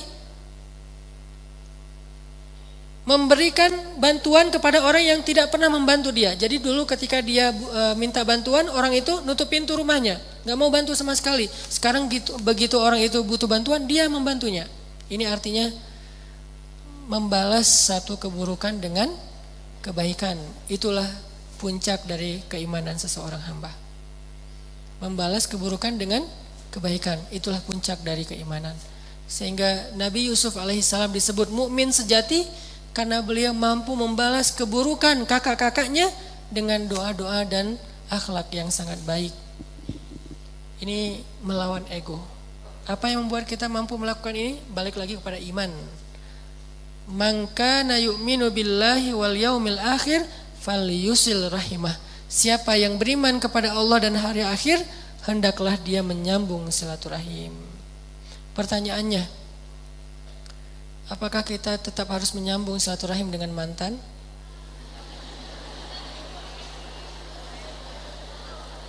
Speaker 1: Memberikan bantuan kepada orang yang tidak pernah membantu dia. Jadi dulu ketika dia minta bantuan, orang itu nutup pintu rumahnya, gak mau bantu sama sekali. Sekarang begitu orang itu butuh bantuan, dia membantunya. Ini artinya membalas satu keburukan dengan kebaikan. Itulah puncak dari keimanan seseorang hamba. Membalas keburukan dengan kebaikan, itulah puncak dari keimanan. Sehingga Nabi Yusuf alaihissalam disebut mukmin sejati karena beliau mampu membalas keburukan kakak-kakaknya dengan doa-doa dan akhlak yang sangat baik. Ini melawan ego. Apa yang membuat kita mampu melakukan ini? Balik lagi kepada iman. Man kana yu'minu billahi wal yaumil akhir falyusil rahimah. Siapa yang beriman kepada Allah dan hari akhir, hendaklah dia menyambung silaturahim. Pertanyaannya, apakah kita tetap harus menyambung silaturahim dengan mantan?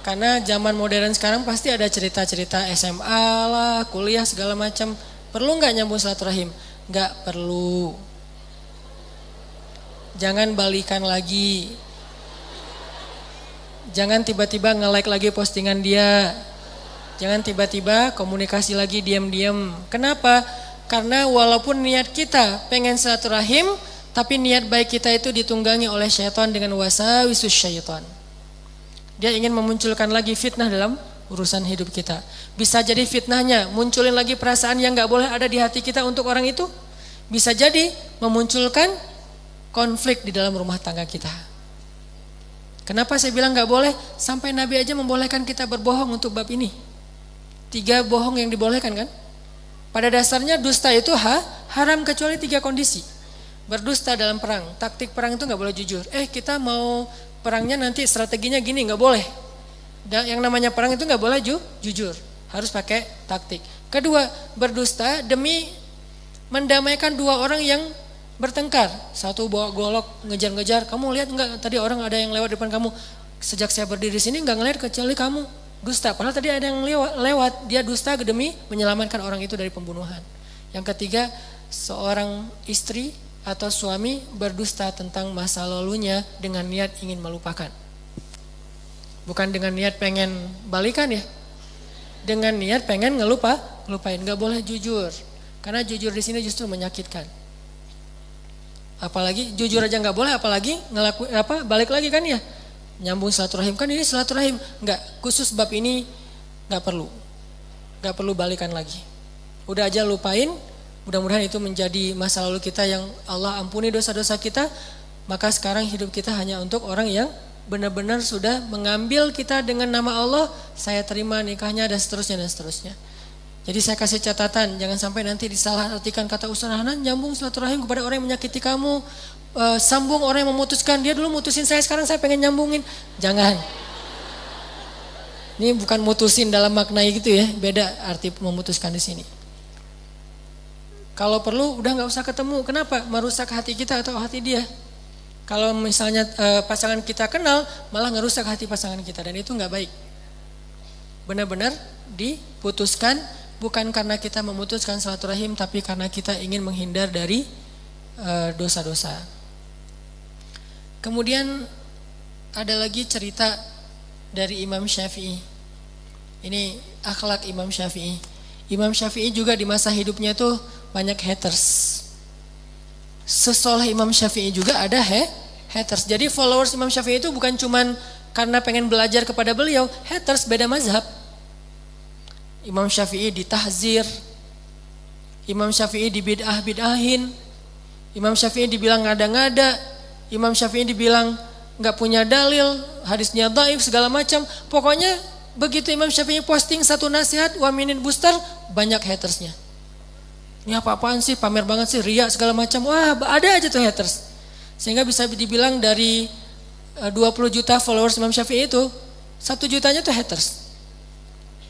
Speaker 1: Karena zaman modern sekarang pasti ada cerita-cerita SMA lah, kuliah segala macam. Perlu nggak nyambung silaturahim? Nggak perlu. Jangan balikan lagi. Jangan tiba-tiba nge-like lagi postingan dia. Jangan tiba-tiba komunikasi lagi diam-diam. Kenapa? Karena walaupun niat kita pengen silaturahim, tapi niat baik kita itu ditunggangi oleh syaitan dengan wasawisus syaitan. Dia ingin memunculkan lagi fitnah dalam urusan hidup kita. Bisa jadi fitnahnya munculin lagi perasaan yang gak boleh ada di hati kita untuk orang itu. Bisa jadi memunculkan konflik di dalam rumah tangga kita. Kenapa saya bilang gak boleh? Sampai Nabi aja membolehkan kita berbohong untuk bab ini. 3 bohong yang dibolehkan kan? Pada dasarnya dusta itu haram kecuali 3 kondisi. Berdusta dalam perang, taktik perang itu gak boleh jujur. Kita mau perangnya nanti strateginya gini, gak boleh. Dan yang namanya perang itu gak boleh jujur, harus pakai taktik. Kedua, berdusta demi mendamaikan 2 orang yang bertengkar. Satu bawa golok ngejar-ngejar, kamu lihat gak tadi orang ada yang lewat depan kamu. Sejak saya berdiri sini gak ngeliat kecuali kamu. Dusta, padahal tadi ada yang lewat, dia dusta demi menyelamatkan orang itu dari pembunuhan. Yang ketiga, seorang istri atau suami berdusta tentang masa lalunya dengan niat ingin melupakan. Bukan dengan niat pengen balikan ya. Dengan niat pengen ngelupain, gak boleh jujur. Karena jujur di sini justru menyakitkan. Apalagi jujur aja gak boleh, apalagi balik lagi kan ya. Nyambung silaturahim, kan ini silaturahim. Enggak, khusus bab ini enggak perlu balikan lagi. Udah aja lupain, mudah-mudahan itu menjadi masa lalu kita yang Allah ampuni dosa-dosa kita. Maka sekarang hidup kita hanya untuk orang yang benar-benar sudah mengambil kita dengan nama Allah, saya terima nikahnya dan seterusnya dan seterusnya. Jadi saya kasih catatan, jangan sampai nanti disalahartikan kata Ustaz Hanan, nyambung silaturahim kepada orang yang menyakiti kamu. Sambung orang yang memutuskan, dia dulu mutusin saya, sekarang saya pengen nyambungin. Jangan. Ini bukan mutusin dalam makna gitu ya, beda arti memutuskan di sini. Kalau perlu udah nggak usah ketemu. Kenapa? Merusak hati kita atau hati dia. Kalau misalnya pasangan kita kenal, malah ngerusak hati pasangan kita, dan itu nggak baik. Benar-benar diputuskan bukan karena kita memutuskan silaturahim, tapi karena kita ingin menghindar dari dosa-dosa. Kemudian ada lagi cerita dari Imam Syafi'i. Ini akhlak Imam Syafi'i. Imam Syafi'i juga di masa hidupnya tuh banyak haters. Sesoleh Imam Syafi'i juga ada haters. Jadi followers Imam Syafi'i itu bukan cuman karena pengen belajar kepada beliau, haters beda mazhab. Imam Syafi'i ditahzir, Imam Syafi'i dibid'ah-bid'ahin, Imam Syafi'i dibilang ngada-ngada, Imam Syafi'i dibilang nggak punya dalil, hadisnya dhaif segala macam. Pokoknya begitu Imam Syafi'i posting satu nasihat 1 minute booster, banyak hatersnya. Ini apa-apaan sih, pamer banget sih, ria segala macam. Wah, ada aja tuh haters. Sehingga bisa dibilang dari 20 juta followers Imam Syafi'i itu, 1 jutanya tuh haters.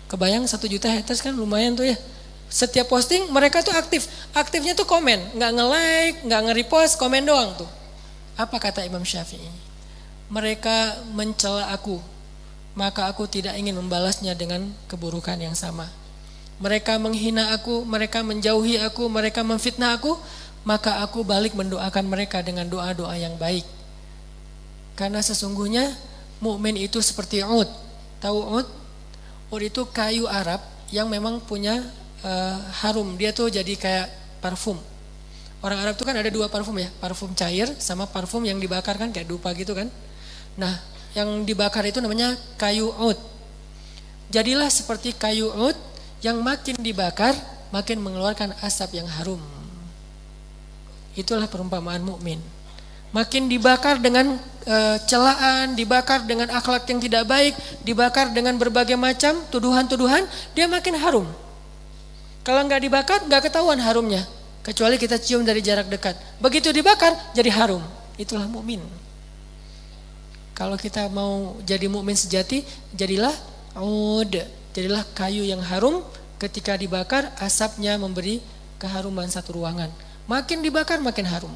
Speaker 1: Kebayang 1 juta haters kan lumayan tuh ya. Setiap posting mereka tuh aktif. Aktifnya tuh komen, nggak nge-like, nggak nge-repost, komen doang tuh. Apa kata Imam Syafi'i? Mereka mencela aku, maka aku tidak ingin membalasnya dengan keburukan yang sama. Mereka menghina aku, mereka menjauhi aku, mereka memfitnah aku, maka aku balik mendoakan mereka dengan doa-doa yang baik. Karena sesungguhnya mukmin itu seperti ud. Tahu ud? Ud itu kayu Arab yang memang punya harum. Dia tuh jadi kayak parfum. Orang Arab tuh kan ada 2 parfum ya, parfum cair sama parfum yang dibakar kan kayak dupa gitu kan. Nah, yang dibakar itu namanya kayu ud. Jadilah seperti kayu ud yang makin dibakar makin mengeluarkan asap yang harum. Itulah perumpamaan mukmin. Makin dibakar dengan celaan, dibakar dengan akhlak yang tidak baik, dibakar dengan berbagai macam tuduhan-tuduhan, dia makin harum. Kalau nggak dibakar nggak ketahuan harumnya, kecuali kita cium dari jarak dekat. Begitu dibakar jadi harum. Itulah mukmin. Kalau kita mau jadi mukmin sejati, jadilah ud, jadilah kayu yang harum. Ketika dibakar, asapnya memberi keharuman satu ruangan. Makin dibakar, makin harum.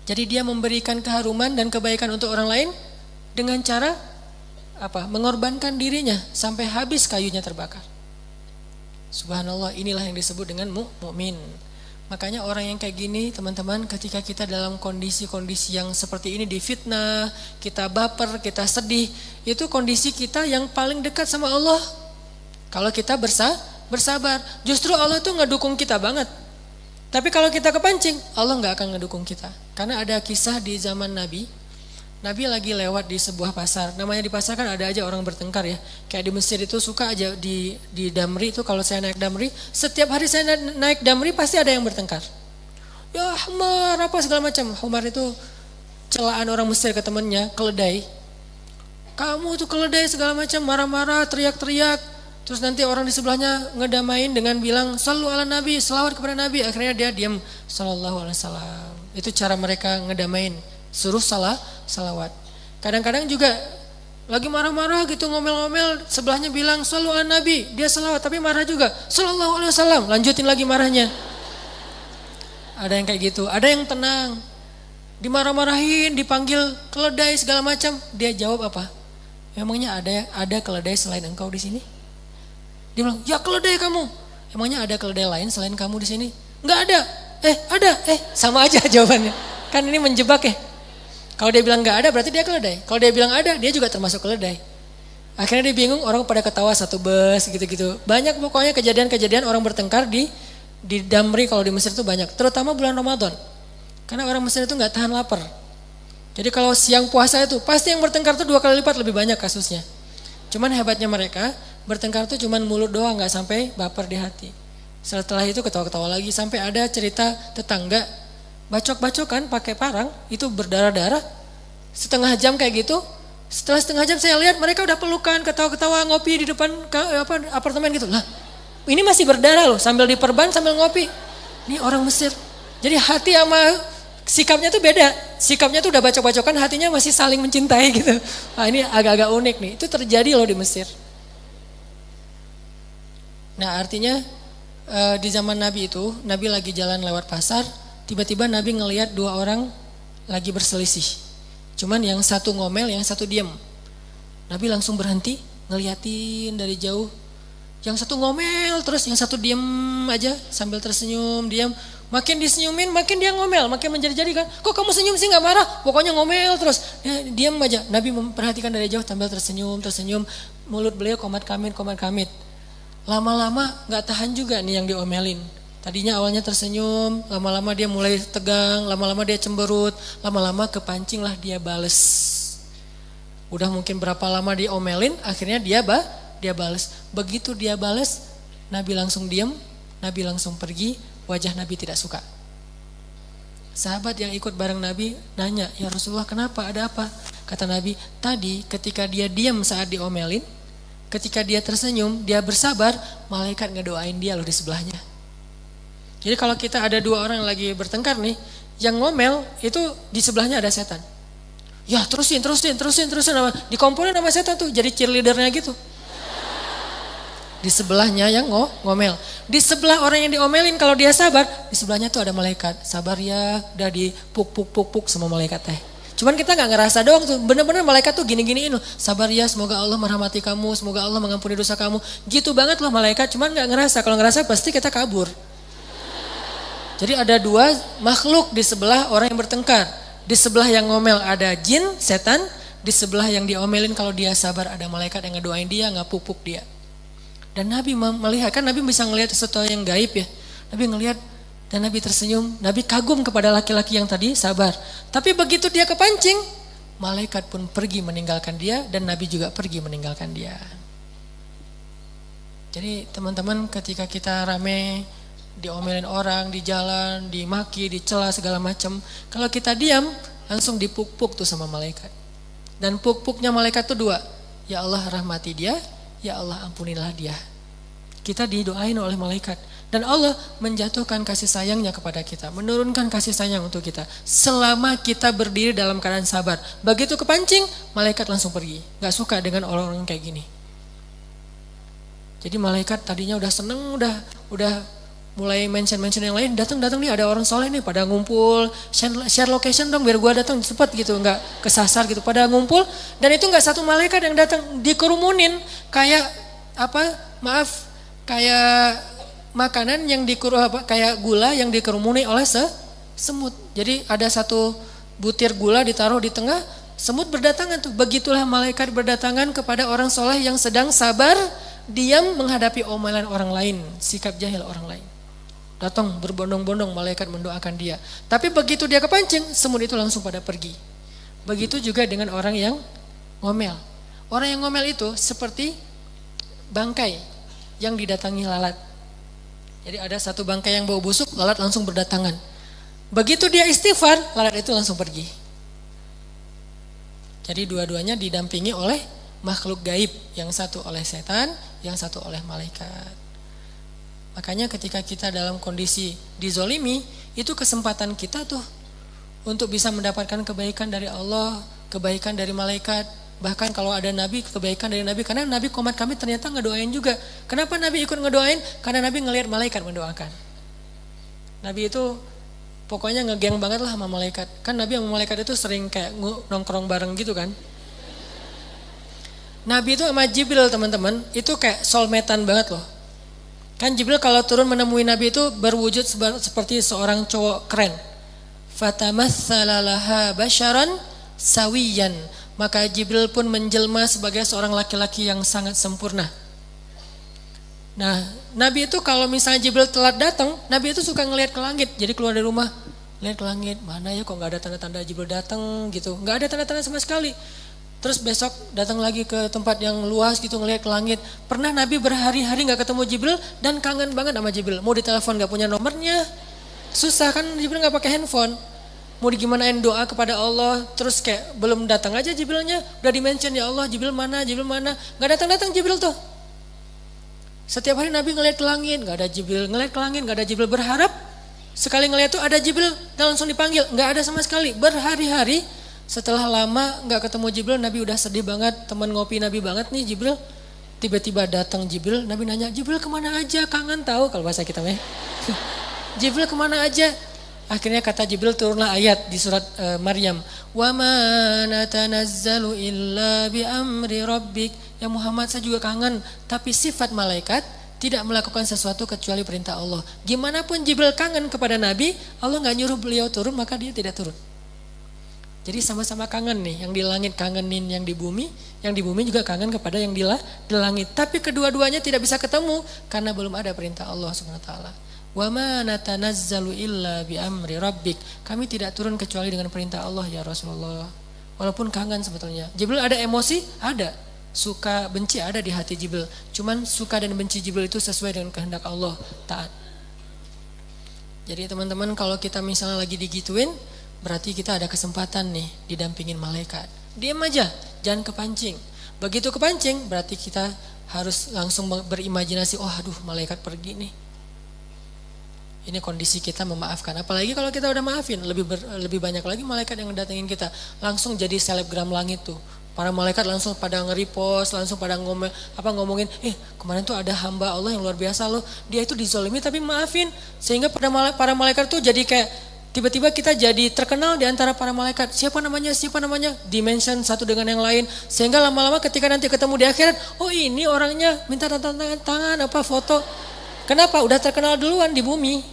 Speaker 1: Jadi dia memberikan keharuman dan kebaikan untuk orang lain dengan cara apa? Mengorbankan dirinya sampai habis kayunya terbakar. Subhanallah, inilah yang disebut dengan mukmin. Makanya orang yang kayak gini teman-teman, ketika kita dalam kondisi-kondisi yang seperti ini difitnah, kita baper, kita sedih, itu kondisi kita yang paling dekat sama Allah. Kalau kita bersabar, justru Allah tuh ngedukung kita banget. Tapi kalau kita kepancing, Allah gak akan ngedukung kita. Karena ada kisah di zaman Nabi lagi lewat di sebuah pasar. Namanya di pasar kan ada aja orang bertengkar ya. Kayak di Mesir itu suka aja di Damri itu, kalau saya naik Damri, setiap hari saya naik Damri pasti ada yang bertengkar. Ya Humar apa segala macam. Humar itu celaan orang Mesir ke temennya, keledai. Kamu tuh keledai segala macam, marah-marah, teriak-teriak. Terus nanti orang di sebelahnya ngedamain dengan bilang sallu ala Nabi, selawat kepada Nabi. Akhirnya dia diam, sallallahu alaihi wasallam. Itu cara mereka ngedamain. Suruh salawat. Kadang-kadang juga lagi marah-marah gitu, ngomel-ngomel, sebelahnya bilang sallu ala Nabi, dia salawat tapi marah juga, sallallahu alaihi wasallam, lanjutin lagi marahnya. Ada yang kayak gitu, ada yang tenang, dimarah-marahin, dipanggil keledai segala macam, dia jawab apa? Emangnya ada keledai selain engkau di sini? Dia bilang, ya keledai kamu. Emangnya ada keledai lain selain kamu di sini? Enggak ada. Ada. Sama aja jawabannya. Kan ini menjebak ya. Kalau dia bilang nggak ada berarti dia keledai. Kalau dia bilang ada, dia juga termasuk keledai. Akhirnya dia bingung, orang pada ketawa satu bus gitu-gitu. Banyak pokoknya kejadian-kejadian orang bertengkar di Damri kalau di Mesir itu banyak. Terutama bulan Ramadan. Karena orang Mesir itu nggak tahan lapar. Jadi kalau siang puasa itu pasti yang bertengkar itu 2 kali lipat lebih banyak kasusnya. Cuman hebatnya mereka bertengkar itu cuman mulut doang, nggak sampai baper di hati. Setelah itu ketawa-ketawa lagi, sampai ada cerita tetangga bacok-bacokan pakai parang itu berdarah-darah setengah jam kayak gitu. Setelah setengah jam saya lihat mereka udah pelukan, ketawa-ketawa, ngopi di depan apartemen gitu. Lah, ini masih berdarah loh, sambil diperban sambil ngopi. Ini orang Mesir. Jadi hati sama sikapnya tuh beda. Sikapnya tuh udah bacok-bacokan, hatinya masih saling mencintai gitu. Nah, ini agak-agak unik nih. Itu terjadi loh di Mesir. Nah, artinya di zaman Nabi itu, Nabi lagi jalan lewat pasar, tiba-tiba Nabi ngelihat 2 orang lagi berselisih. Cuman yang satu ngomel, yang satu diam. Nabi langsung berhenti, ngeliatin dari jauh. Yang satu ngomel terus, yang satu diam aja sambil tersenyum, diam. Makin disenyumin, makin dia ngomel, makin menjadi-jadi kan. Kok kamu senyum sih nggak marah? Pokoknya ngomel terus. Ya, diam aja. Nabi memperhatikan dari jauh sambil tersenyum. Mulut beliau komat kamit. Lama-lama nggak tahan juga nih yang diomelin. Tadinya awalnya tersenyum, lama-lama dia mulai tegang, lama-lama dia cemberut, lama-lama kepancing lah dia bales. Udah mungkin berapa lama diomelin, akhirnya dia bales. Begitu dia bales, Nabi langsung diam, Nabi langsung pergi, wajah Nabi tidak suka. Sahabat yang ikut bareng Nabi nanya, ya Rasulullah kenapa, ada apa? Kata Nabi, tadi ketika dia diam saat diomelin, ketika dia tersenyum, dia bersabar, malaikat ngedoain dia loh di sebelahnya. Jadi kalau kita ada dua orang yang lagi bertengkar nih, yang ngomel itu di sebelahnya ada setan. Ya terusin, dikomporin sama setan tuh, jadi cheerleadernya gitu. Di sebelahnya yang ngomel. Di sebelah orang yang diomelin kalau dia sabar, di sebelahnya tuh ada malaikat. Sabar ya, udah dipuk sama malaikat teh. Cuman kita nggak ngerasa doang tuh, bener-bener malaikat tuh gini-giniin loh. Sabar ya, semoga Allah merahmati kamu, semoga Allah mengampuni dosa kamu. Gitu banget loh malaikat, cuman nggak ngerasa. Kalau ngerasa pasti kita kabur. Jadi ada dua makhluk di sebelah orang yang bertengkar. Di sebelah yang ngomel ada jin, setan. Di sebelah yang diomelin kalau dia sabar ada malaikat yang ngedoain dia, ngapuk dia. Dan Nabi melihat, kan Nabi bisa ngelihat sesuatu yang gaib ya. Nabi ngelihat dan Nabi tersenyum. Nabi kagum kepada laki-laki yang tadi sabar. Tapi begitu dia kepancing, malaikat pun pergi meninggalkan dia dan Nabi juga pergi meninggalkan dia. Jadi teman-teman ketika kita rame diomelin orang di jalan, dimaki, dicela segala macam, kalau kita diam langsung dipuk-puk tuh sama malaikat. Dan puk-puknya malaikat tuh dua. Ya Allah rahmati dia, ya Allah ampunilah dia. Kita didoain oleh malaikat. Dan Allah menjatuhkan kasih sayangnya kepada kita. Menurunkan kasih sayang untuk kita. Selama kita berdiri dalam keadaan sabar. Begitu kepancing, malaikat langsung pergi. Gak suka dengan orang-orang kayak gini. Jadi malaikat tadinya udah seneng, udah mulai mention yang lain. Datang nih ada orang soleh nih pada ngumpul. Share location dong biar gua datang cepat gitu. Gak kesasar gitu. Pada ngumpul. Dan itu gak satu malaikat yang datang. Dikerumunin kayak kayak makanan yang kayak gula yang dikerumuni oleh semut. Jadi ada satu butir gula ditaruh di tengah, semut berdatangan tuh. Begitulah malaikat berdatangan kepada orang soleh yang sedang sabar, diam menghadapi omelan orang lain, sikap jahil orang lain. Datang berbondong-bondong malaikat mendoakan dia. Tapi begitu dia kepancing, semut itu langsung pada pergi. Begitu juga dengan orang yang ngomel. Orang yang ngomel itu seperti bangkai yang didatangi lalat. Jadi ada satu bangkai yang bau busuk, lalat langsung berdatangan. Begitu dia istighfar, lalat itu langsung pergi. Jadi dua-duanya didampingi oleh makhluk gaib. Yang satu oleh setan, yang satu oleh malaikat. Makanya ketika kita dalam kondisi dizolimi, itu kesempatan kita tuh untuk bisa mendapatkan kebaikan dari Allah, kebaikan dari malaikat. Bahkan kalau ada Nabi, kebaikan dari Nabi. Karena Nabi komat kami ternyata ngedoain juga. Kenapa Nabi ikut ngedoain? Karena Nabi ngelihat malaikat mendoakan. Nabi itu pokoknya ngegeng banget lah sama malaikat. Kan Nabi sama malaikat itu sering kayak nongkrong bareng gitu kan. Nabi itu sama Jibril teman-teman, itu kayak soulmate-an banget loh. Kan Jibril kalau turun menemui Nabi itu berwujud seperti seorang cowok keren. Fatamatsala laha basyaran sawiyan. Maka Jibril pun menjelma sebagai seorang laki-laki yang sangat sempurna. Nah, Nabi itu kalau misalnya Jibril telat datang, Nabi itu suka ngelihat ke langit. Jadi keluar dari rumah, lihat ke langit, mana ya kok nggak ada tanda-tanda Jibril datang gitu. Nggak ada tanda-tanda sama sekali. Terus besok datang lagi ke tempat yang luas gitu ngelihat ke langit. Pernah Nabi berhari-hari nggak ketemu Jibril dan kangen banget sama Jibril. Mau ditelepon nggak punya nomornya, susah kan Jibril nggak pakai handphone. Mau digimanain doa kepada Allah, terus kayak belum datang aja Jibrilnya, udah di-mention ya Allah Jibril mana, nggak datang Jibril tuh. Setiap hari Nabi ngeliat ke langit, nggak ada Jibril, ngeliat ke langit, nggak ada Jibril, berharap sekali ngeliat tuh ada Jibril dan langsung dipanggil, nggak ada sama sekali. Berhari-hari setelah lama nggak ketemu Jibril, Nabi udah sedih banget, teman ngopi Nabi banget nih Jibril. Tiba-tiba datang Jibril, Nabi nanya Jibril kemana aja, kangen tahu kalau bahasa kita mah. Jibril kemana aja? Akhirnya kata Jibril turunlah ayat di surat Maryam. Wa ma natanazzalu illa bi amri rabbik. Ya Muhammad saya juga kangen, tapi sifat malaikat tidak melakukan sesuatu kecuali perintah Allah. Gimana pun Jibril kangen kepada Nabi, Allah nggak nyuruh beliau turun maka dia tidak turun. Jadi sama-sama kangen nih, yang di langit kangenin yang di bumi juga kangen kepada yang di langit. Tapi kedua-duanya tidak bisa ketemu karena belum ada perintah Allah Subhanahu wa taala. Wa ma natanazzalu illa bi amri rabbik. Kami tidak turun kecuali dengan perintah Allah ya Rasulullah. Walaupun kangen sebetulnya. Jibril ada emosi? Ada. Suka benci ada di hati Jibril. Cuman suka dan benci Jibril itu sesuai dengan kehendak Allah, taat. Jadi teman-teman kalau kita misalnya lagi digituin, berarti kita ada kesempatan nih didampingin malaikat. Diam aja, jangan kepancing. Begitu kepancing, berarti kita harus langsung berimajinasi, oh aduh malaikat pergi nih. Ini kondisi kita memaafkan. Apalagi kalau kita udah maafin, lebih banyak lagi malaikat yang datengin kita. Langsung jadi selebgram langit tuh. Para malaikat langsung pada nge-repost, langsung pada ngomongin, kemarin tuh ada hamba Allah yang luar biasa loh. Dia itu dizolimi tapi maafin. Sehingga para malaikat tuh jadi kayak tiba-tiba kita jadi terkenal di antara para malaikat. Siapa namanya, dimension satu dengan yang lain. Sehingga lama-lama ketika nanti ketemu di akhirat, oh ini orangnya minta tangan apa foto. Kenapa? Udah terkenal duluan di bumi.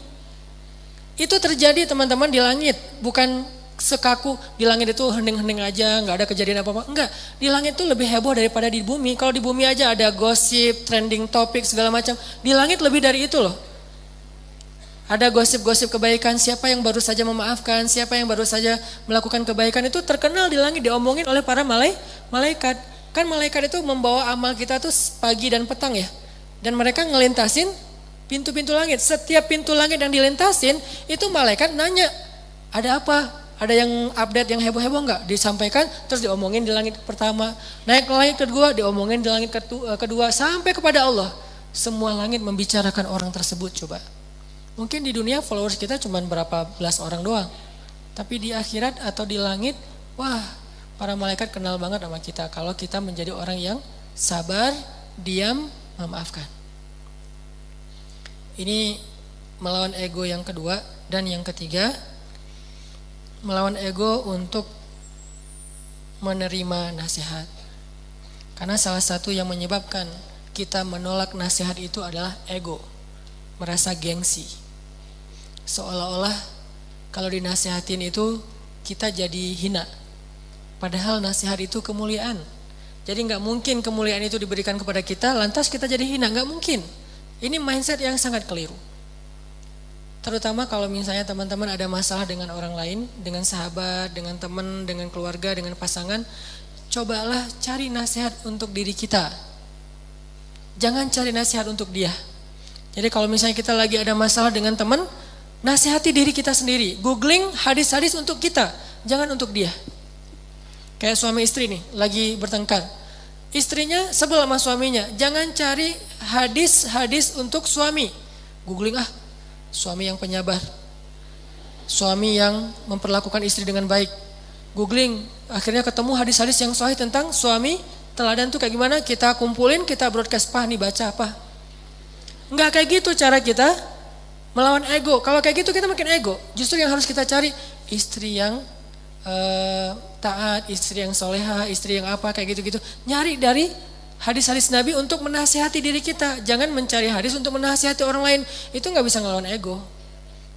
Speaker 1: Itu terjadi teman-teman di langit. Bukan sekaku di langit itu hening-hening aja, gak ada kejadian apa-apa. Enggak, di langit itu lebih heboh daripada di bumi. Kalau di bumi aja ada gosip, trending topik, segala macam. Di langit lebih dari itu loh. Ada gosip-gosip kebaikan, siapa yang baru saja memaafkan, siapa yang baru saja melakukan kebaikan, itu terkenal di langit, diomongin oleh para malaikat. Kan malaikat itu membawa amal kita tuh pagi dan petang ya. Dan mereka ngelintasin pintu-pintu langit. Setiap pintu langit yang dilintasin, itu malaikat nanya, ada apa? Ada yang update yang heboh-heboh enggak? Disampaikan, terus diomongin di langit pertama. Naik ke langit kedua, diomongin di langit kedua, sampai kepada Allah. Semua langit membicarakan orang tersebut coba. Mungkin di dunia followers kita cuma berapa belas orang doang. Tapi di akhirat atau di langit, wah para malaikat kenal banget sama kita. Kalau kita menjadi orang yang sabar, diam, memaafkan. Ini melawan ego yang kedua. Dan yang ketiga, melawan ego untuk menerima nasihat. Karena salah satu yang menyebabkan kita menolak nasihat itu adalah ego. Merasa gengsi. Seolah-olah kalau dinasihatin itu kita jadi hina. Padahal nasihat itu kemuliaan. Jadi gak mungkin kemuliaan itu diberikan kepada kita lantas kita jadi hina, gak mungkin. Ini mindset yang sangat keliru. Terutama kalau misalnya teman-teman ada masalah dengan orang lain, dengan sahabat, dengan teman, dengan keluarga, dengan pasangan, cobalah cari nasihat untuk diri kita. Jangan cari nasihat untuk dia. Jadi kalau misalnya kita lagi ada masalah dengan teman, nasihati diri kita sendiri. Googling hadis-hadis untuk kita, jangan untuk dia. Kayak suami istri nih, lagi bertengkar. Istrinya sebel sama suaminya, jangan cari hadis-hadis untuk suami. Googling suami yang penyabar, suami yang memperlakukan istri dengan baik. Googling, akhirnya ketemu hadis-hadis yang sahih tentang suami teladan tuh kayak gimana, kita kumpulin, kita broadcast, nih baca apa. Enggak kayak gitu cara kita melawan ego. Kalau kayak gitu kita makin ego. Justru yang harus kita cari istri yang taat, istri yang soleha, istri yang apa kayak gitu-gitu. Nyari dari hadis-hadis Nabi untuk menasihati diri kita. Jangan mencari hadis untuk menasihati orang lain. Itu gak bisa ngelawan ego.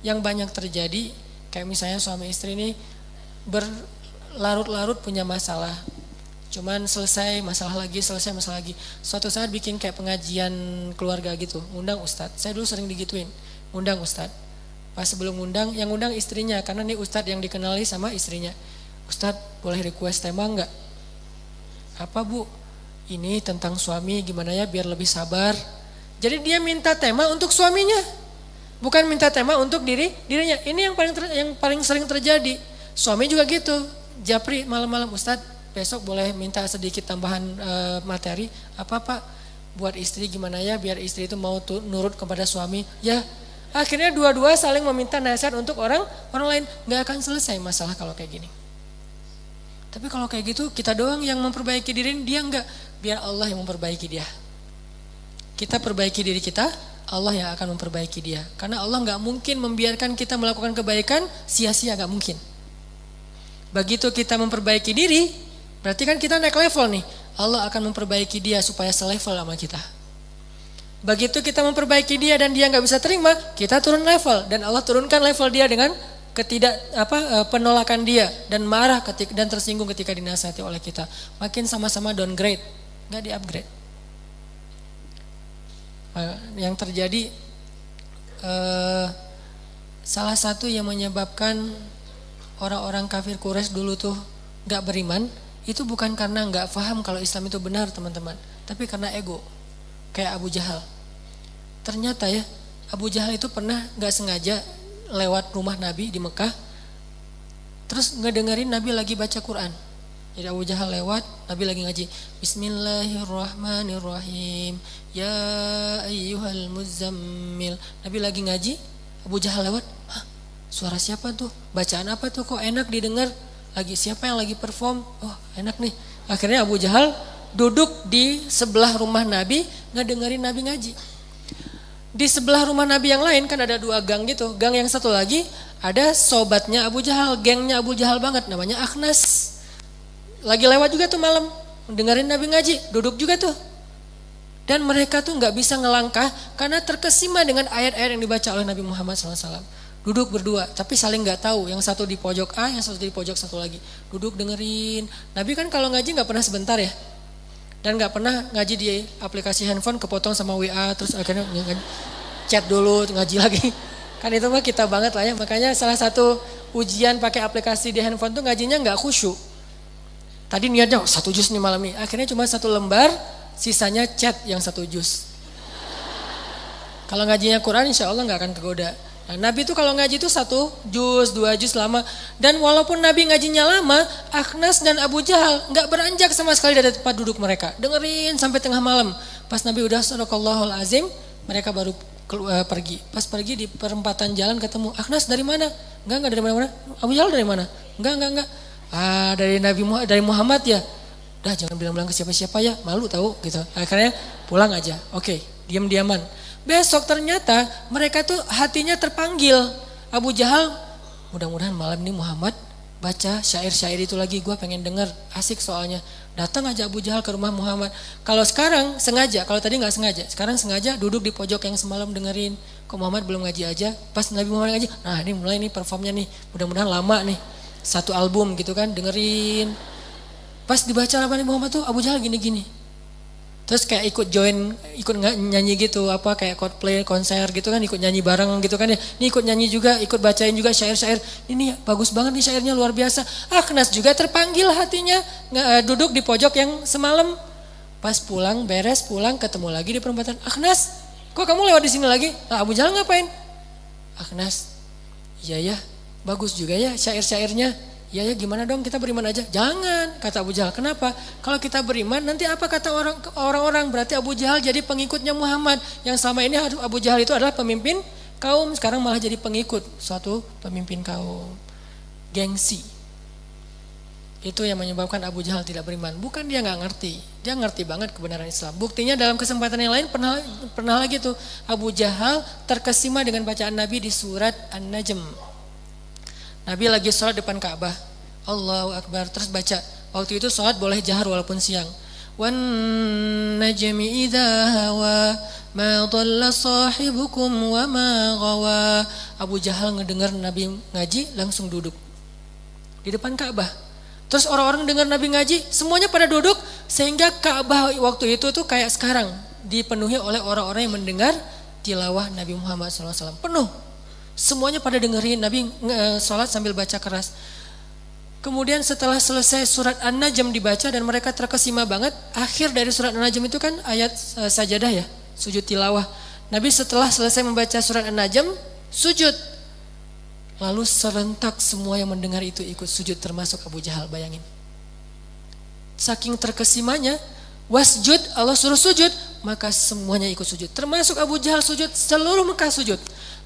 Speaker 1: Yang banyak terjadi kayak misalnya suami istri ini berlarut-larut punya masalah. Cuman selesai masalah lagi. Suatu saat bikin kayak pengajian keluarga gitu. Ngundang ustadz. Saya dulu sering digituin. Ngundang ustadz. Pas sebelum ngundang, yang ngundang istrinya. Karena ini ustadz yang dikenali sama istrinya. Ustadz boleh request tema enggak? Apa bu? Ini tentang suami gimana ya biar lebih sabar. Jadi dia minta tema untuk suaminya. Bukan minta tema untuk dirinya. Ini yang paling sering terjadi. Suami juga gitu. Japri malam-malam, Ustadz besok boleh minta sedikit tambahan materi. Apa pak? Buat istri gimana ya biar istri itu mau nurut kepada suami. Ya akhirnya dua-dua saling meminta nasihat untuk orang lain. Gak akan selesai masalah kalau kayak gini. Tapi kalau kayak gitu kita doang yang memperbaiki diri, dia enggak. Biar Allah yang memperbaiki dia. Kita perbaiki diri kita, Allah yang akan memperbaiki dia. Karena Allah enggak mungkin membiarkan kita melakukan kebaikan sia-sia, enggak mungkin. Begitu kita memperbaiki diri, berarti kan kita naik level nih. Allah akan memperbaiki dia supaya selevel sama kita. Begitu kita memperbaiki dia dan dia enggak bisa terima, kita turun level. Dan Allah turunkan level dia dengan penolakan dia dan marah dan tersinggung ketika dinasihati oleh kita. Makin sama-sama downgrade, nggak di-upgrade. Yang terjadi salah satu yang menyebabkan orang-orang kafir Quraisy dulu tuh nggak beriman, itu bukan karena nggak paham kalau Islam itu benar teman-teman, tapi karena ego. Kayak Abu Jahal. Ternyata ya Abu Jahal itu pernah nggak sengaja lewat rumah Nabi di Mekah, terus ngedengerin Nabi lagi baca Quran. Jadi Abu Jahal lewat, Nabi lagi ngaji. Bismillahirrahmanirrahim. Ya ayyuhal muzammil. Nabi lagi ngaji, Abu Jahal lewat. Hah, suara siapa tuh? Bacaan apa tuh kok enak didengar? Lagi siapa yang lagi perform? Oh, enak nih. Akhirnya Abu Jahal duduk di sebelah rumah Nabi, ngedengerin Nabi ngaji. Di sebelah rumah Nabi yang lain kan ada 2 gang gitu. Gang yang satu lagi ada sobatnya Abu Jahal, gengnya Abu Jahal banget, namanya Akhnas. Lagi lewat juga tuh malam, dengerin Nabi ngaji, duduk juga tuh. Dan mereka tuh nggak bisa ngelangkah karena terkesima dengan ayat-ayat yang dibaca oleh Nabi Muhammad SAW. Duduk berdua, tapi saling nggak tahu. Yang satu di pojok A, yang satu di pojok satu lagi. Duduk dengerin. Nabi kan kalau ngaji nggak pernah sebentar ya. Dan nggak pernah ngaji di aplikasi handphone kepotong sama WA, terus akhirnya chat dulu, ngaji lagi. Kan itu mah kita banget lah ya. Makanya salah satu ujian pakai aplikasi di handphone tuh ngajinya nggak khusyuk. Tadi niatnya 1 juz nih malam nih, akhirnya cuma 1 lembar, sisanya chat yang 1 juz. Kalau ngajinya Quran insya Allah gak akan kegoda. Nah, Nabi itu kalau ngaji itu 1 juz, 2 juz lama. Dan walaupun Nabi ngajinya lama, Akhnas dan Abu Jahal gak beranjak sama sekali dari tempat duduk mereka. Dengerin sampai tengah malam. Pas Nabi udah Sadaqallahul Azim, mereka baru pergi. Pas pergi di perempatan jalan ketemu, Akhnas dari mana? Enggak dari mana-mana. Abu Jahal dari mana? Enggak. Ah, dari Muhammad ya. Dah jangan bilang-bilang ke siapa-siapa ya, malu tahu gitu. Akhirnya pulang aja. Oke, diam-diaman. Besok ternyata mereka tuh hatinya terpanggil. Abu Jahal, mudah-mudahan malam ini Muhammad baca syair-syair itu lagi, gue pengen denger, asik soalnya. Datang aja Abu Jahal ke rumah Muhammad. Kalau sekarang sengaja, kalau tadi nggak sengaja, sekarang sengaja duduk di pojok yang semalam dengerin. Kok Muhammad belum ngaji aja? Pas Nabi Muhammad ngaji, nah ini mulai nih performnya nih, mudah-mudahan lama nih. 1 album gitu kan, dengerin. Pas dibaca Nabi Muhammad tuh Abu Jahal gini-gini. Terus kayak ikut nyanyi gitu, apa kayak Coldplay konser gitu kan, ikut nyanyi bareng gitu kan ya. Ini ikut nyanyi juga, ikut bacain juga syair-syair. Ini bagus banget nih syairnya, luar biasa. Akhnas juga terpanggil hatinya, duduk di pojok yang semalam. Pas pulang, beres pulang ketemu lagi di perempatan. Akhnas, kok kamu lewat di sini lagi? Nah, Abu Jahal ngapain? Akhnas, iya ya. Bagus juga ya syair-syairnya. Ya gimana dong kita beriman aja? Jangan, kata Abu Jahal. Kenapa? Kalau kita beriman nanti apa kata orang-orang? Berarti Abu Jahal jadi pengikutnya Muhammad. Yang selama ini Abu Jahal itu adalah pemimpin kaum, sekarang malah jadi pengikut suatu pemimpin kaum. Gengsi. Itu yang menyebabkan Abu Jahal tidak beriman. Bukan dia nggak ngerti, dia ngerti banget kebenaran Islam. Buktinya dalam kesempatan yang lain pernah lagi tuh Abu Jahal terkesima dengan bacaan Nabi di surat An-Najm. Nabi lagi sholat depan Ka'bah, Allahu Akbar, terus baca. Waktu itu sholat boleh jahar walaupun siang. Wan najmi idza hawa ma dhalla sahibukum wa ma ghawa. Abu Jahal ngedengar Nabi ngaji langsung duduk di depan Ka'bah. Terus orang-orang dengar Nabi ngaji, semuanya pada duduk sehingga Ka'bah waktu itu tuh kayak sekarang dipenuhi oleh orang-orang yang mendengar tilawah Nabi Muhammad SAW. Penuh. Semuanya pada dengerin Nabi sholat sambil baca keras. Kemudian setelah selesai surat An-Najm dibaca dan mereka terkesima banget, akhir dari surat An-Najm itu kan ayat sajadah ya, sujud tilawah. Nabi setelah selesai membaca surat An-Najm, sujud. Lalu serentak semua yang mendengar itu ikut sujud termasuk Abu Jahal, bayangin. Saking terkesimanya, wasjud, Allah suruh sujud, maka semuanya ikut sujud. Termasuk Abu Jahal sujud, seluruh Mekah sujud.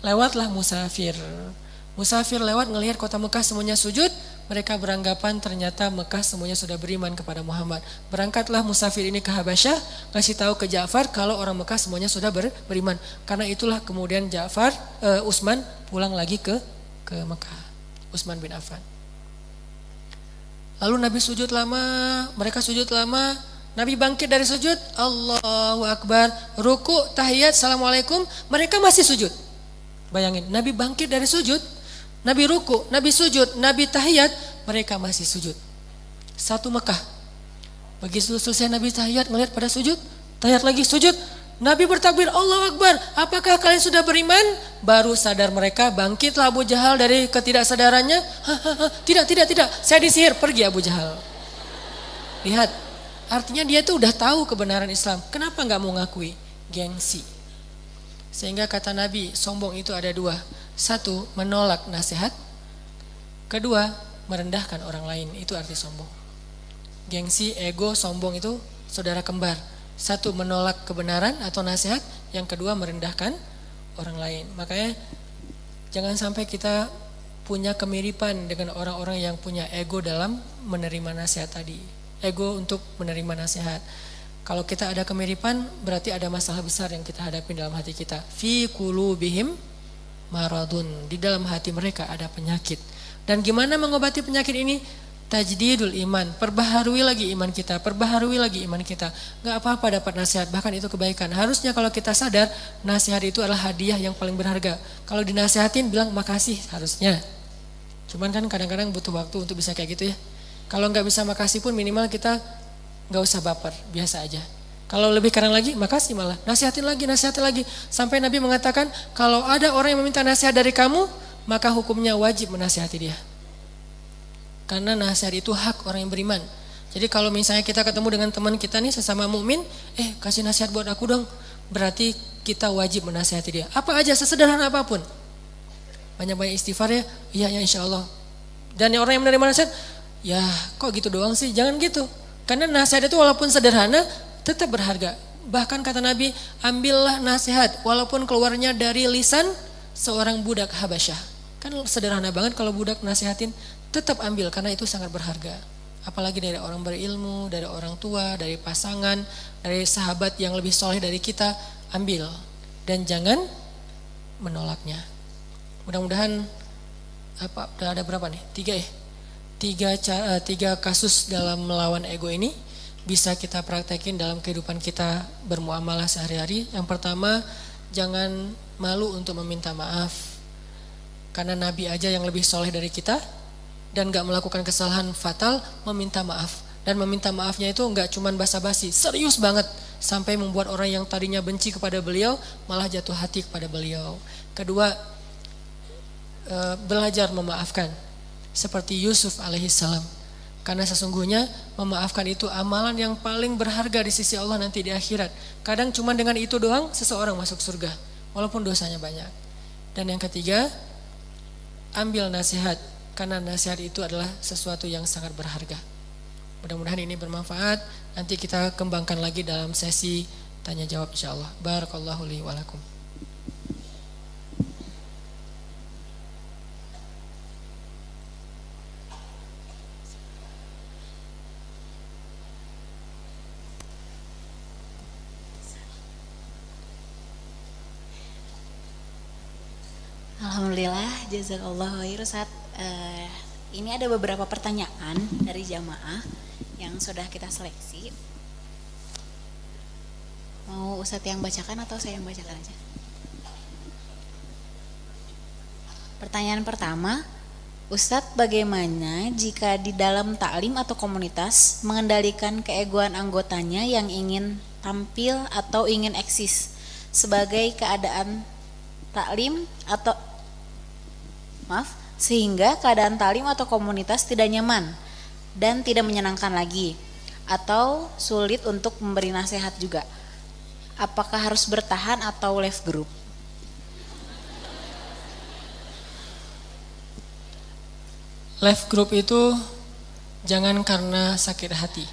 Speaker 1: Lewatlah musafir. Musafir lewat ngelihat kota Mekah semuanya sujud, mereka beranggapan ternyata Mekah semuanya sudah beriman kepada Muhammad. Berangkatlah musafir ini ke Habasyah, ngasih tahu ke Ja'far kalau orang Mekah semuanya sudah beriman. Karena itulah kemudian Utsman pulang lagi ke Mekah. Utsman bin Affan. Lalu Nabi sujud lama, mereka sujud lama. Nabi bangkit dari sujud, Allahu Akbar, ruku, tahiyat, assalamualaikum, mereka masih sujud. Bayangin, Nabi bangkit dari sujud, Nabi ruku, Nabi sujud, Nabi tahiyat, mereka masih sujud. Satu Mekah. Begitu selesai Nabi tahiyat, ngelihat pada sujud, tahiyat lagi sujud, Nabi bertakbir, Allahu Akbar, apakah kalian sudah beriman? Baru sadar mereka, bangkitlah Abu Jahal dari ketidaksadarannya. Tidak, saya disihir, pergi Abu Jahal. Lihat, artinya dia tuh udah tahu kebenaran Islam. Kenapa nggak mau ngakui? Gengsi. Sehingga kata Nabi, sombong itu ada 2. Satu, menolak nasihat. Kedua, merendahkan orang lain. Itu arti sombong. Gengsi, ego, sombong itu saudara kembar. Satu, menolak kebenaran atau nasihat. Yang kedua, merendahkan orang lain. Makanya jangan sampai kita punya kemiripan dengan orang-orang yang punya ego dalam menerima nasihat tadi. Ego untuk menerima nasihat. Kalau kita ada kemiripan, berarti ada masalah besar yang kita hadapi dalam hati kita. Fi qulubihim maradun. Di dalam hati mereka ada penyakit. Dan gimana mengobati penyakit ini? Tajdidul iman. Perbaharui lagi iman kita. Perbaharui lagi iman kita. Gak apa-apa dapat nasihat. Bahkan itu kebaikan. Harusnya kalau kita sadar, nasihat itu adalah hadiah yang paling berharga. Kalau dinasihatin, bilang makasih harusnya. Cuman kan kadang-kadang butuh waktu untuk bisa kayak gitu ya. Kalau gak bisa makasih pun minimal kita gak usah baper. Biasa aja. Kalau lebih keren lagi, makasih malah. Nasihatin lagi. Sampai Nabi mengatakan, kalau ada orang yang meminta nasihat dari kamu, maka hukumnya wajib menasihati dia. Karena nasihat itu hak orang yang beriman. Jadi kalau misalnya kita ketemu dengan teman kita nih sesama mukmin, kasih nasihat buat aku dong. Berarti kita wajib menasihati dia. Apa aja, sesederhana apapun. Banyak-banyak istighfar ya. Iya insya Allah. Dan yang orang yang menerima nasihat, ya kok gitu doang sih? Jangan gitu. Karena nasihat itu walaupun sederhana, tetap berharga. Bahkan kata Nabi, ambillah nasihat walaupun keluarnya dari lisan seorang budak Habasyah. Kan sederhana banget kalau budak nasihatin, tetap ambil karena itu sangat berharga. Apalagi dari orang berilmu, dari orang tua, dari pasangan, dari sahabat yang lebih soleh dari kita, ambil. Dan jangan menolaknya. Mudah-mudahan udah ada berapa nih? 3 ya? 3 kasus dalam melawan ego ini bisa kita praktekin dalam kehidupan kita bermuamalah sehari-hari. Yang pertama, jangan malu untuk meminta maaf. Karena Nabi aja yang lebih soleh dari kita dan gak melakukan kesalahan fatal meminta maaf. Dan meminta maafnya itu gak cuman basa-basi, serius banget. Sampai membuat orang yang tadinya benci kepada beliau malah jatuh hati kepada beliau. Kedua, belajar memaafkan. Seperti Yusuf alaihissalam. Karena sesungguhnya memaafkan itu amalan yang paling berharga di sisi Allah nanti di akhirat. Kadang cuma dengan itu doang seseorang masuk surga. Walaupun dosanya banyak. Dan yang ketiga, ambil nasihat. Karena nasihat itu adalah sesuatu yang sangat berharga. Mudah-mudahan ini bermanfaat. Nanti kita kembangkan lagi dalam sesi tanya jawab insyaAllah. Barakallahu li walakum.
Speaker 2: Alhamdulillah, jazakallahu khair Ustaz. Ini ada beberapa pertanyaan dari jamaah yang sudah kita seleksi. Mau Ustaz yang bacakan atau saya yang bacakan aja? Pertanyaan pertama, Ustadz, bagaimana jika di dalam taklim atau komunitas mengendalikan keegoan anggotanya yang ingin tampil atau ingin eksis sebagai keadaan taklim atau sehingga keadaan taklim atau komunitas tidak nyaman dan tidak menyenangkan lagi atau sulit untuk memberi nasihat juga. Apakah harus bertahan atau left group?
Speaker 1: Left group itu jangan karena sakit hati.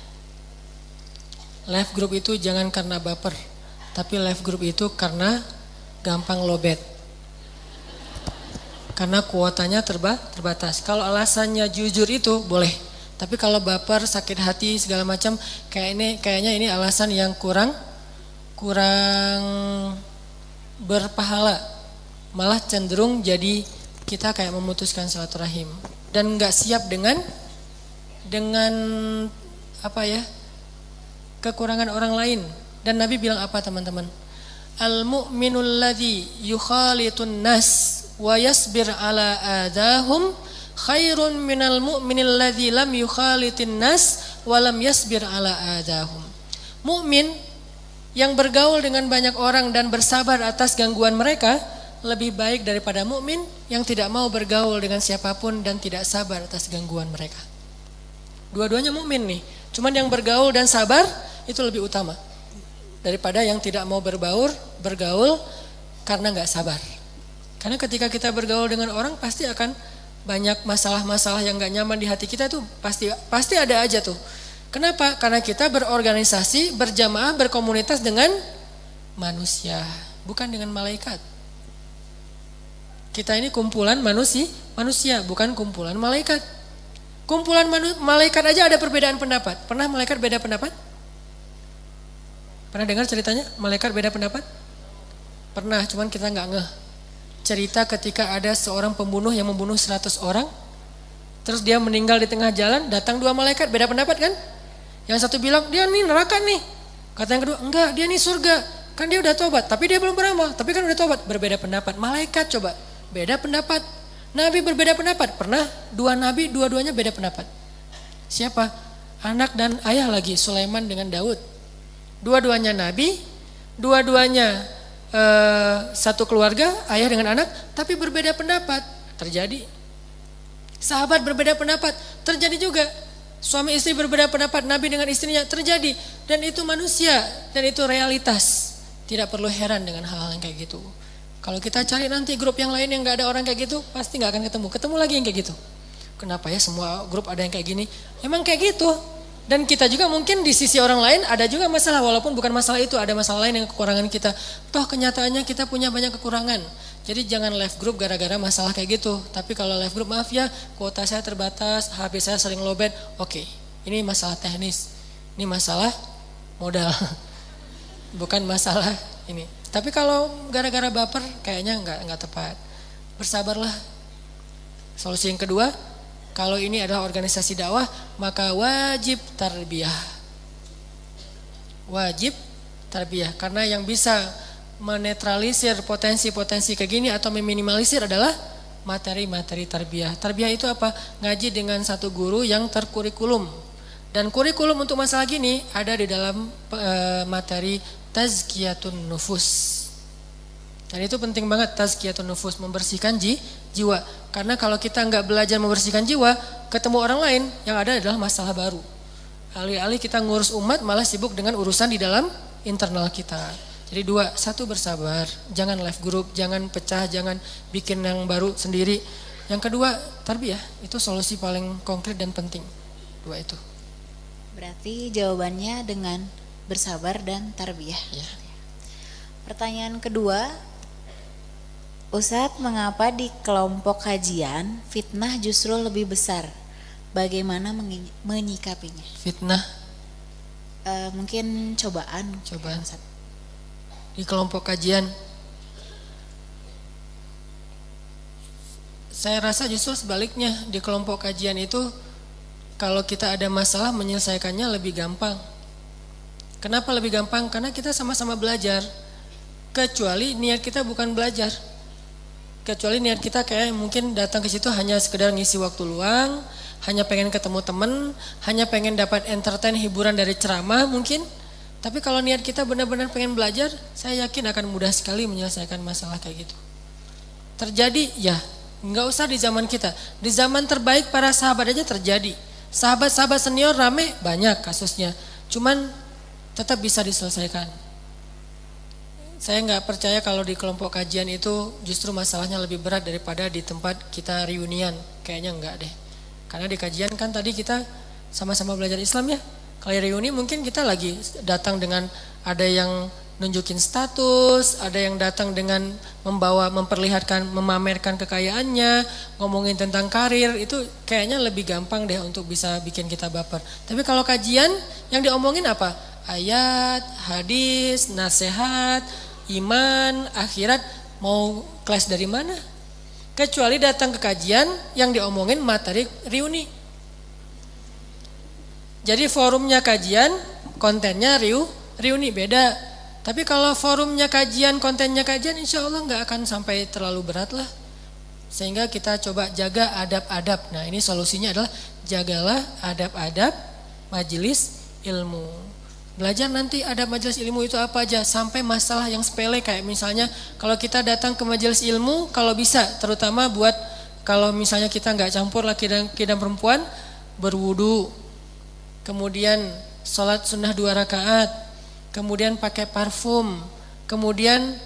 Speaker 1: Left group itu jangan karena baper. Tapi left group itu karena gampang lobet. Karena kuotanya terbatas. Kalau alasannya jujur itu boleh. Tapi kalau baper, sakit hati segala macam, kayaknya ini alasan yang kurang berpahala. Malah cenderung jadi kita kayak memutuskan silaturahim dan nggak siap dengan kekurangan orang lain. Dan Nabi bilang apa teman-teman? Al-mu'minul ladzi yukhalitun nas wa yasbir ala adahum khairun minal mu'minil ladzi lam yukhalitin nas wa lam yasbir ala adahum. Mukmin yang bergaul dengan banyak orang dan bersabar atas gangguan mereka lebih baik daripada mukmin yang tidak mau bergaul dengan siapapun dan tidak sabar atas gangguan mereka. Dua-duanya mukmin nih, cuman yang bergaul dan sabar itu lebih utama daripada yang tidak mau bergaul karena nggak sabar. Karena ketika kita bergaul dengan orang pasti akan banyak masalah-masalah yang gak nyaman di hati kita tuh pasti ada aja tuh. Kenapa? Karena kita berorganisasi, berjamaah, berkomunitas dengan manusia, bukan dengan malaikat. Kita ini kumpulan manusia, bukan kumpulan malaikat. Kumpulan malaikat aja ada perbedaan pendapat. Pernah malaikat beda pendapat? Pernah dengar ceritanya malaikat beda pendapat? Pernah, cuman kita nggak ngeh. Cerita ketika ada seorang pembunuh yang membunuh 100 orang, terus dia meninggal di tengah jalan, datang 2 malaikat beda pendapat kan? Yang satu bilang dia nih neraka nih, kata yang kedua enggak dia nih surga, kan dia udah tobat, tapi dia belum beramal, tapi kan udah tobat. Berbeda pendapat. Malaikat coba beda pendapat, nabi berbeda pendapat. Pernah 2 nabi dua-duanya beda pendapat. Siapa? Anak dan ayah lagi, Sulaiman dengan Daud. Dua-duanya nabi, dua-duanya satu keluarga, ayah dengan anak, tapi berbeda pendapat. Terjadi. Sahabat berbeda pendapat, terjadi juga. Suami istri berbeda pendapat, nabi dengan istrinya, terjadi. Dan itu manusia, dan itu realitas. Tidak perlu heran dengan hal-hal yang kayak gitu. Kalau kita cari nanti grup yang lain yang gak ada orang kayak gitu, pasti gak akan ketemu lagi yang kayak gitu. Kenapa ya semua grup ada yang kayak gini? Emang kayak gitu. Dan kita juga mungkin di sisi orang lain ada juga masalah, walaupun bukan masalah itu, ada masalah lain yang kekurangan kita. Toh kenyataannya kita punya banyak kekurangan. Jadi jangan left group gara-gara masalah kayak gitu. Tapi kalau left group, maaf ya, kuota saya terbatas, HP saya sering lowbat. Oke, ini masalah teknis. Ini masalah modal. Bukan masalah ini. Tapi kalau gara-gara baper kayaknya nggak tepat. Bersabarlah. Solusi yang kedua, kalau ini adalah organisasi dakwah, maka wajib tarbiyah. Wajib tarbiyah, karena yang bisa menetralisir potensi-potensi kayak gini atau meminimalisir adalah materi-materi tarbiyah. Tarbiyah itu apa? Ngaji dengan satu guru yang terkurikulum. Dan kurikulum untuk masalah gini ada di dalam materi tazkiyatun nufus. Dan itu penting banget, tazkiyatun nufus, membersihkan jiwa. Karena kalau kita nggak belajar membersihkan jiwa, ketemu orang lain yang ada adalah masalah baru. Alih-alih kita ngurus umat, malah sibuk dengan urusan di dalam internal kita. Jadi 2, 1 bersabar, jangan left group, jangan pecah, jangan bikin yang baru sendiri. Yang kedua, tarbiyah, itu solusi paling konkret dan penting. 2 itu.
Speaker 2: Berarti jawabannya dengan bersabar dan tarbiyah.
Speaker 1: Ya.
Speaker 2: Pertanyaan kedua, Ustadz, mengapa di kelompok kajian fitnah justru lebih besar? Bagaimana menyikapinya?
Speaker 1: Fitnah?
Speaker 2: Mungkin cobaan.
Speaker 1: Ustadz. Di kelompok kajian, saya rasa justru sebaliknya. Di kelompok kajian itu, kalau kita ada masalah menyelesaikannya lebih gampang. Kenapa lebih gampang? Karena kita sama-sama belajar. Kecuali niat kita bukan belajar. Kecuali niat kita kayak mungkin datang ke situ hanya sekedar ngisi waktu luang, hanya pengen ketemu temen, hanya pengen dapat entertain, hiburan dari ceramah mungkin. Tapi kalau niat kita benar-benar pengen belajar, saya yakin akan mudah sekali menyelesaikan masalah kayak gitu. Terjadi ya, nggak usah di zaman kita. Di zaman terbaik para sahabat aja terjadi. Sahabat-sahabat senior rame banyak kasusnya. Cuman tetap bisa diselesaikan. Saya nggak percaya kalau di kelompok kajian itu justru masalahnya lebih berat daripada di tempat kita reunian. Kayaknya enggak deh. Karena di kajian kan tadi kita sama-sama belajar Islam ya. Kalau reuni mungkin kita lagi datang dengan ada yang nunjukin status, ada yang datang dengan memperlihatkan, memamerkan kekayaannya, ngomongin tentang karir, itu kayaknya lebih gampang deh untuk bisa bikin kita baper. Tapi kalau kajian yang diomongin apa? Ayat, hadis, nasihat, iman, akhirat, mau kelas dari mana? Kecuali datang ke kajian yang diomongin materi reuni. Jadi forumnya kajian, kontennya reuni beda. Tapi kalau forumnya kajian, kontennya kajian, insya Allah nggak akan sampai terlalu berat lah. Sehingga kita coba jaga adab-adab. Nah ini solusinya adalah jagalah adab-adab majelis ilmu. Belajar nanti adab majelis ilmu itu apa aja, sampai masalah yang sepele kayak misalnya kalau kita datang ke majelis ilmu, kalau bisa terutama buat kalau misalnya kita nggak campur laki dan perempuan, berwudu, kemudian sholat sunnah 2 rakaat, kemudian pakai parfum, kemudian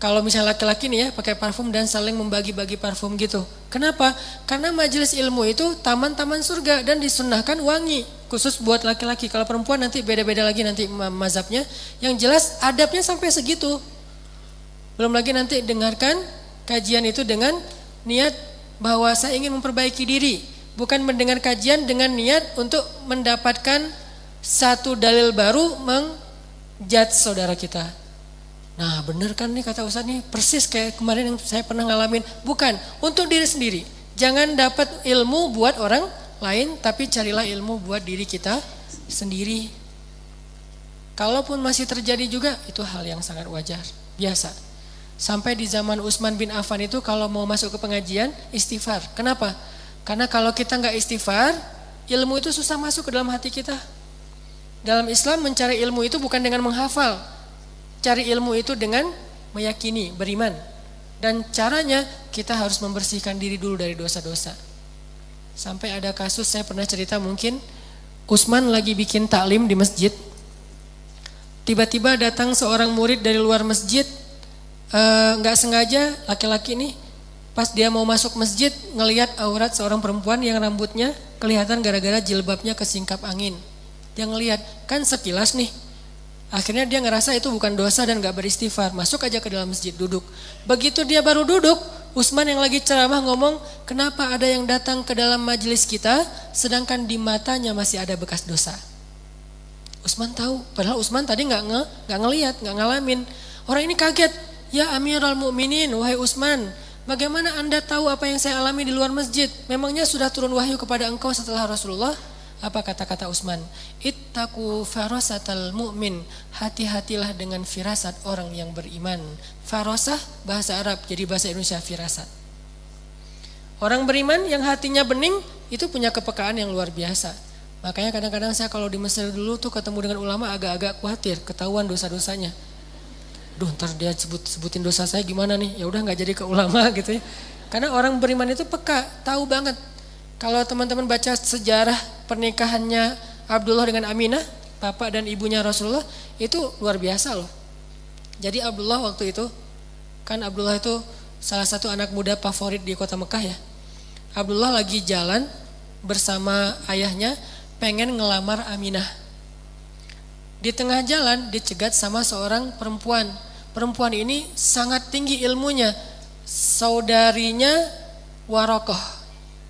Speaker 1: kalau misalnya laki-laki nih ya pakai parfum dan saling membagi-bagi parfum gitu. Kenapa? Karena majelis ilmu itu taman-taman surga dan disunnahkan wangi khusus buat laki-laki. Kalau perempuan nanti beda-beda lagi nanti mazhabnya. Yang jelas adabnya sampai segitu. Belum lagi nanti dengarkan kajian itu dengan niat bahwa saya ingin memperbaiki diri, bukan mendengar kajian dengan niat untuk mendapatkan satu dalil baru menjudge saudara kita. Nah bener kan nih kata Ustaz nih, persis kayak kemarin yang saya pernah ngalamin. Bukan, untuk diri sendiri. Jangan dapat ilmu buat orang lain, tapi carilah ilmu buat diri kita sendiri. Kalaupun masih terjadi juga, itu hal yang sangat wajar, biasa. Sampai di zaman Utsman bin Affan itu kalau mau masuk ke pengajian, istighfar. Kenapa? Karena kalau kita nggak istighfar, ilmu itu susah masuk ke dalam hati kita. Dalam Islam mencari ilmu itu bukan dengan menghafal. Cari ilmu itu dengan meyakini, beriman. Dan caranya kita harus membersihkan diri dulu dari dosa-dosa. Sampai ada kasus saya pernah cerita mungkin, Utsman lagi bikin taklim di masjid. Tiba-tiba datang seorang murid dari luar masjid, nggak sengaja laki-laki nih, pas dia mau masuk masjid ngelihat aurat seorang perempuan yang rambutnya kelihatan gara-gara jilbabnya kesingkap angin. Dia ngelihat, kan sekilas nih. Akhirnya dia ngerasa itu bukan dosa dan gak beristighfar. Masuk aja ke dalam masjid, duduk. Begitu dia baru duduk, Utsman yang lagi ceramah ngomong, kenapa ada yang datang ke dalam majelis kita sedangkan di matanya masih ada bekas dosa. Utsman tahu, padahal Utsman tadi gak ngelihat, gak ngalamin. Orang ini kaget, ya Amirul Mukminin, wahai Utsman, bagaimana anda tahu apa yang saya alami di luar masjid? Memangnya sudah turun wahyu kepada engkau setelah Rasulullah? Apa kata-kata Utsman? Ittaqu farasatal mu'min. Hati-hatilah dengan firasat orang yang beriman. Farasah bahasa Arab, jadi bahasa Indonesia firasat. Orang beriman yang hatinya bening itu punya kepekaan yang luar biasa. Makanya kadang-kadang saya kalau di Mesir dulu tuh ketemu dengan ulama agak-agak khawatir, ketahuan dosa-dosanya. Duh, ntar dia sebutin dosa saya gimana nih? Ya udah nggak jadi ke ulama gitu ya. Karena orang beriman itu peka, tahu banget. Kalau teman-teman baca sejarah pernikahannya Abdullah dengan Aminah, bapak dan ibunya Rasulullah, itu luar biasa loh. Jadi Abdullah waktu itu, kan Abdullah itu salah satu anak muda favorit di kota Mekah ya. Abdullah lagi jalan bersama ayahnya pengen ngelamar Aminah. Di tengah jalan dicegat sama seorang perempuan. Perempuan ini sangat tinggi ilmunya. Saudarinya Warokoh.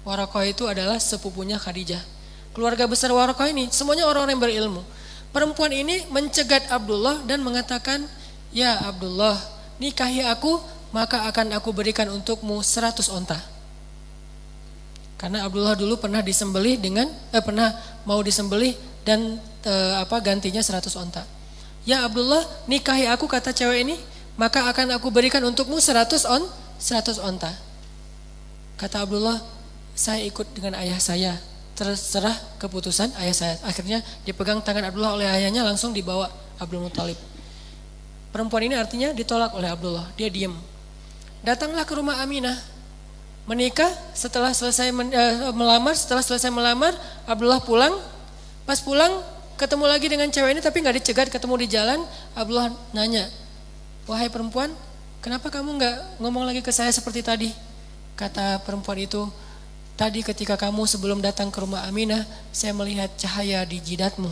Speaker 1: Warokoh itu adalah sepupunya Khadijah. Keluarga besar Warokoh ini semuanya orang-orang yang berilmu. Perempuan ini mencegat Abdullah dan mengatakan, ya Abdullah, nikahi aku maka akan aku berikan untukmu 100 onta. Karena Abdullah dulu pernah disembelih pernah mau disembelih dan gantinya 100 onta. Ya Abdullah, nikahi aku kata cewek ini, maka akan aku berikan untukmu 100 onta. Kata Abdullah, saya ikut dengan ayah saya, terserah keputusan ayah saya. Akhirnya dipegang tangan Abdullah oleh ayahnya, langsung dibawa Abdul Muthalib. Perempuan ini artinya ditolak oleh Abdullah, dia diam. Datanglah ke rumah Aminah, menikah. Setelah selesai melamar, Abdullah pulang. Pas pulang ketemu lagi dengan cewek ini tapi nggak dicegat, ketemu di jalan. Abdullah nanya, wahai perempuan, kenapa kamu nggak ngomong lagi ke saya seperti tadi? Kata perempuan itu, tadi ketika kamu sebelum datang ke rumah Aminah, saya melihat cahaya di jidatmu,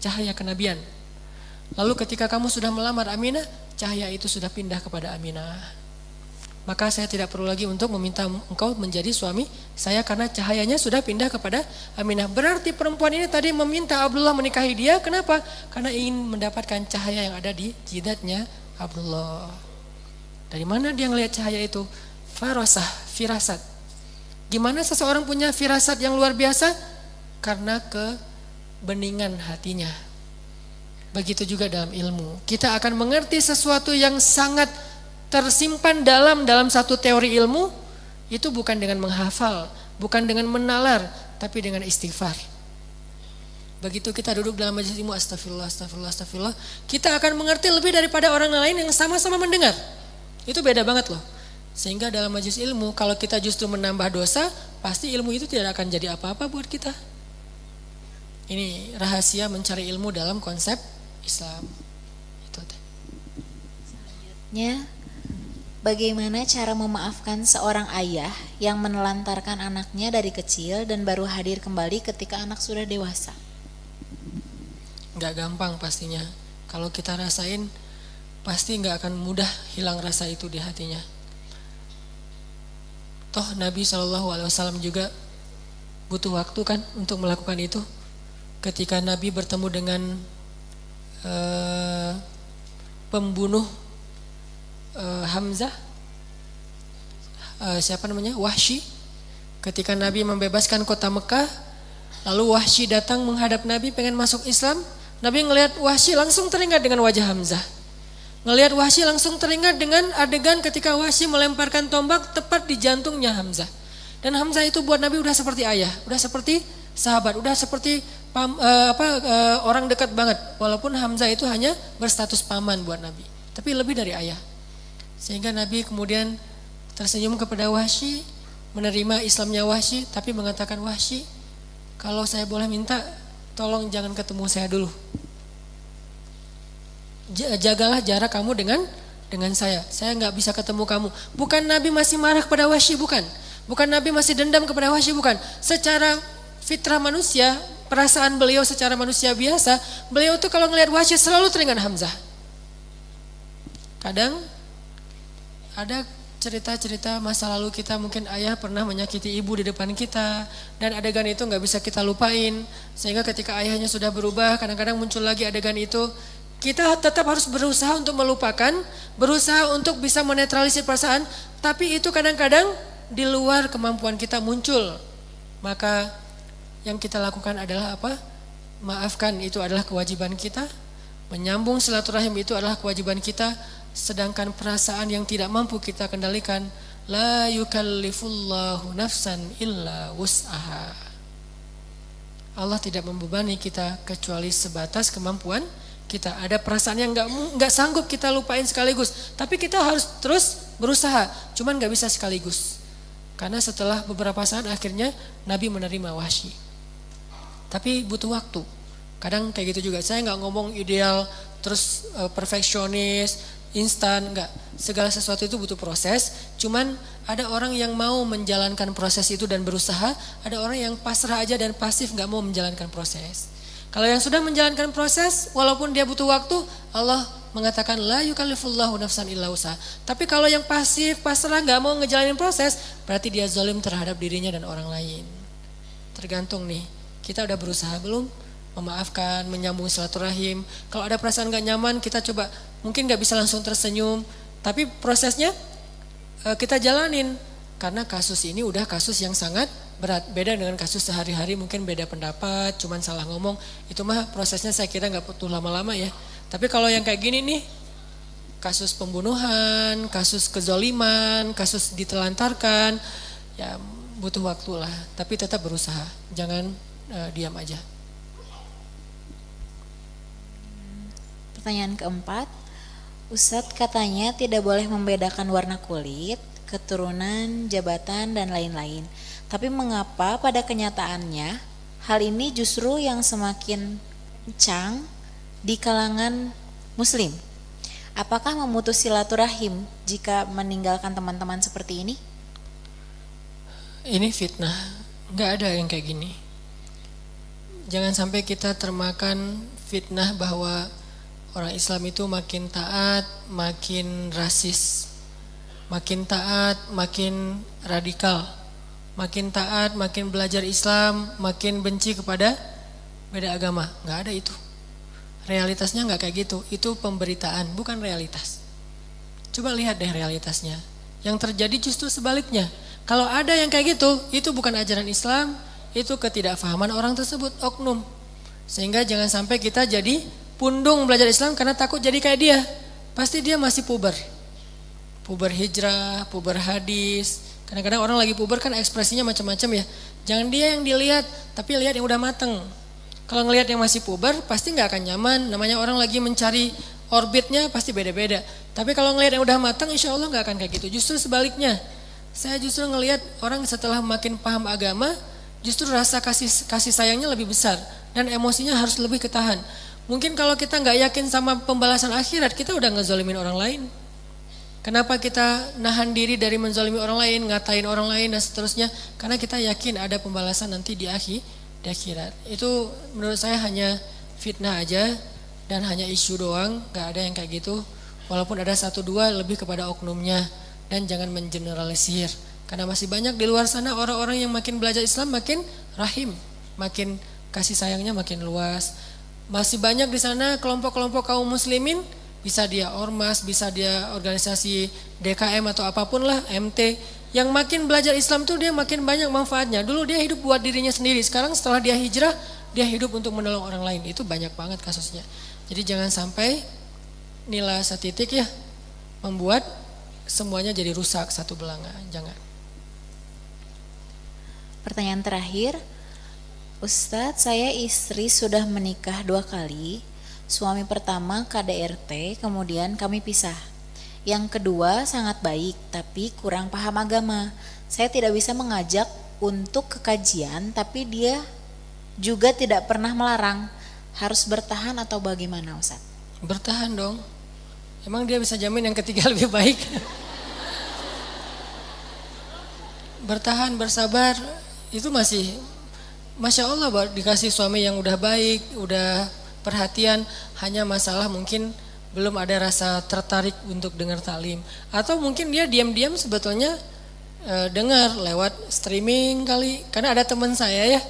Speaker 1: cahaya kenabian. Lalu ketika kamu sudah melamar Aminah, cahaya itu sudah pindah kepada Aminah. Maka saya tidak perlu lagi untuk meminta engkau menjadi suami saya karena cahayanya sudah pindah kepada Aminah. Berarti perempuan ini tadi meminta Abdullah menikahi dia, kenapa? Karena ingin mendapatkan cahaya yang ada di jidatnya Abdullah. Dari mana dia ngelihat cahaya itu? Farasah, firasat. Gimana seseorang punya firasat yang luar biasa? Karena kebeningan hatinya. Begitu juga dalam ilmu. Kita akan mengerti sesuatu yang sangat tersimpan dalam satu teori ilmu, itu bukan dengan menghafal, bukan dengan menalar, tapi dengan istighfar. Begitu kita duduk dalam majelis ilmu, astagfirullah, astagfirullah, astagfirullah, kita akan mengerti lebih daripada orang lain yang sama-sama mendengar. Itu beda banget loh. Sehingga dalam majelis ilmu, kalau kita justru menambah dosa, pasti ilmu itu tidak akan jadi apa-apa buat kita. Ini rahasia mencari ilmu dalam konsep Islam. Itu.
Speaker 2: Selanjutnya, Bagaimana cara memaafkan seorang ayah yang menelantarkan anaknya dari kecil dan baru hadir kembali ketika anak sudah dewasa?
Speaker 1: Nggak gampang pastinya. Kalau kita rasain, pasti nggak akan mudah hilang rasa itu di hatinya. Toh Nabi SAW juga butuh waktu kan untuk melakukan itu. Ketika Nabi bertemu dengan pembunuh Hamzah, siapa namanya, Wahsy. Ketika Nabi membebaskan kota Mekah, lalu Wahsy datang menghadap Nabi pengen masuk Islam. Nabi ngelihat Wahsy langsung teringat dengan wajah Hamzah. Ngelihat Wahsy langsung teringat dengan adegan ketika Wahsy melemparkan tombak tepat di jantungnya Hamzah. Dan Hamzah itu buat Nabi udah seperti ayah, udah seperti sahabat, udah seperti orang dekat banget. Walaupun Hamzah itu hanya berstatus paman buat Nabi, tapi lebih dari ayah. Sehingga Nabi kemudian tersenyum kepada Wahsy, menerima Islamnya Wahsy, tapi mengatakan, Wahsy, kalau saya boleh minta, tolong jangan ketemu saya dulu. Jagalah jarak kamu dengan saya nggak bisa ketemu kamu. Bukan Nabi masih marah kepada Wahsy, bukan Nabi masih dendam kepada Wahsy, bukan. Secara fitrah manusia, perasaan beliau secara manusia biasa, beliau tuh kalau ngelihat Wahsy selalu teringat Hamzah. Kadang ada cerita-cerita masa lalu kita, mungkin ayah pernah menyakiti ibu di depan kita, dan adegan itu nggak bisa kita lupain. Sehingga ketika ayahnya sudah berubah, kadang-kadang muncul lagi adegan itu. Kita tetap harus berusaha untuk melupakan, berusaha untuk bisa menetralisir perasaan, tapi itu kadang-kadang di luar kemampuan kita muncul. Maka yang kita lakukan adalah apa? Maafkan, itu adalah kewajiban kita. Menyambung silaturahim itu adalah kewajiban kita. Sedangkan perasaan yang tidak mampu kita kendalikan, la yukallifullahu nafsan illa wus'aha. Allah tidak membebani kita kecuali sebatas kemampuan kita. Ada perasaan yang nggak sanggup kita lupain sekaligus, tapi kita harus terus berusaha. Cuman nggak bisa sekaligus. Karena setelah beberapa saat akhirnya Nabi menerima Wahsy. Tapi butuh waktu. Kadang kayak gitu juga. Saya nggak ngomong ideal terus perfeksionis, instan, enggak. Segala sesuatu itu butuh proses. Cuman ada orang yang mau menjalankan proses itu dan berusaha, ada orang yang pasrah aja dan pasif, enggak mau menjalankan proses. Kalau yang sudah menjalankan proses, walaupun dia butuh waktu, Allah mengatakan la yukallifullahu nafsan illa wus'aha. Tapi kalau yang pasif, pasrah, enggak mau ngejalanin proses, berarti dia zalim terhadap dirinya dan orang lain. Tergantung nih, kita udah berusaha belum? Memaafkan, menyambung silaturahim. Kalau ada perasaan gak nyaman, kita coba, mungkin gak bisa langsung tersenyum, tapi prosesnya kita jalanin. Karena kasus ini udah kasus yang sangat berat. Beda dengan kasus sehari-hari, mungkin beda pendapat, cuman salah ngomong. Itu mah prosesnya saya kira gak butuh lama-lama ya. Tapi kalau yang kayak gini nih, kasus pembunuhan, kasus kezoliman, kasus ditelantarkan, ya butuh waktu lah. Tapi tetap berusaha, jangan diam aja.
Speaker 2: Pertanyaan keempat, Ustadz katanya tidak boleh membedakan warna kulit, keturunan, jabatan, dan lain-lain. Tapi mengapa pada kenyataannya hal ini justru yang semakin kencang di kalangan muslim? Apakah memutus silaturahim jika meninggalkan teman-teman seperti ini?
Speaker 1: Ini fitnah, gak ada yang kayak gini. Jangan sampai kita termakan fitnah bahwa orang Islam itu makin taat, makin rasis, makin taat, makin radikal, makin taat, makin belajar Islam, makin benci kepada beda agama. Nggak ada itu. Realitasnya nggak kayak gitu. Itu pemberitaan, bukan realitas. Coba lihat deh realitasnya. Yang terjadi justru sebaliknya. Kalau ada yang kayak gitu, itu bukan ajaran Islam, itu ketidakfahaman orang tersebut, oknum. Sehingga jangan sampai kita jadi pundung belajar Islam karena takut jadi kayak dia. Pasti dia masih puber hijrah, puber hadis. Kadang-kadang orang lagi puber kan ekspresinya macam-macam ya. Jangan dia yang dilihat, tapi lihat yang udah mateng. Kalau ngelihat yang masih puber pasti nggak akan nyaman. Namanya orang lagi mencari orbitnya pasti beda-beda. Tapi kalau ngelihat yang udah mateng, insya Allah nggak akan kayak gitu. Justru sebaliknya, saya justru ngelihat orang setelah makin paham agama, justru rasa kasih sayangnya lebih besar dan emosinya harus lebih ketahan. Mungkin kalau kita nggak yakin sama pembalasan akhirat, kita udah ngezolimin orang lain. Kenapa kita nahan diri dari menzalimi orang lain, ngatain orang lain dan seterusnya? Karena kita yakin ada pembalasan nanti di akhirat. Itu menurut saya hanya fitnah aja dan hanya isu doang, gak ada yang kayak gitu. Walaupun ada satu dua lebih kepada oknumnya, dan jangan mengeneralisir. Karena masih banyak di luar sana orang-orang yang makin belajar Islam makin rahim, makin kasih sayangnya makin luas. Masih banyak di sana kelompok-kelompok kaum muslimin, bisa dia ormas, bisa dia organisasi DKM atau apapun lah, MT, yang makin belajar Islam tuh dia makin banyak manfaatnya. Dulu dia hidup buat dirinya sendiri, sekarang setelah dia hijrah, dia hidup untuk menolong orang lain. Itu banyak banget kasusnya. Jadi jangan sampai nilai setitik ya membuat semuanya jadi rusak satu belanga, jangan.
Speaker 2: Pertanyaan terakhir, Ustadz, saya istri sudah menikah 2 kali. Suami pertama KDRT, kemudian kami pisah. Yang kedua sangat baik, tapi kurang paham agama. Saya tidak bisa mengajak untuk ke kajian, tapi dia juga tidak pernah melarang. Harus bertahan atau bagaimana, Ustadz?
Speaker 1: Bertahan dong. Emang dia bisa jamin yang ketiga lebih baik? Bertahan, bersabar, itu masih Masya Allah dikasih suami yang udah baik, udah perhatian. Hanya masalah mungkin belum ada rasa tertarik untuk dengar taklim. Atau mungkin dia diam-diam sebetulnya dengar lewat streaming kali. Karena ada teman saya ya,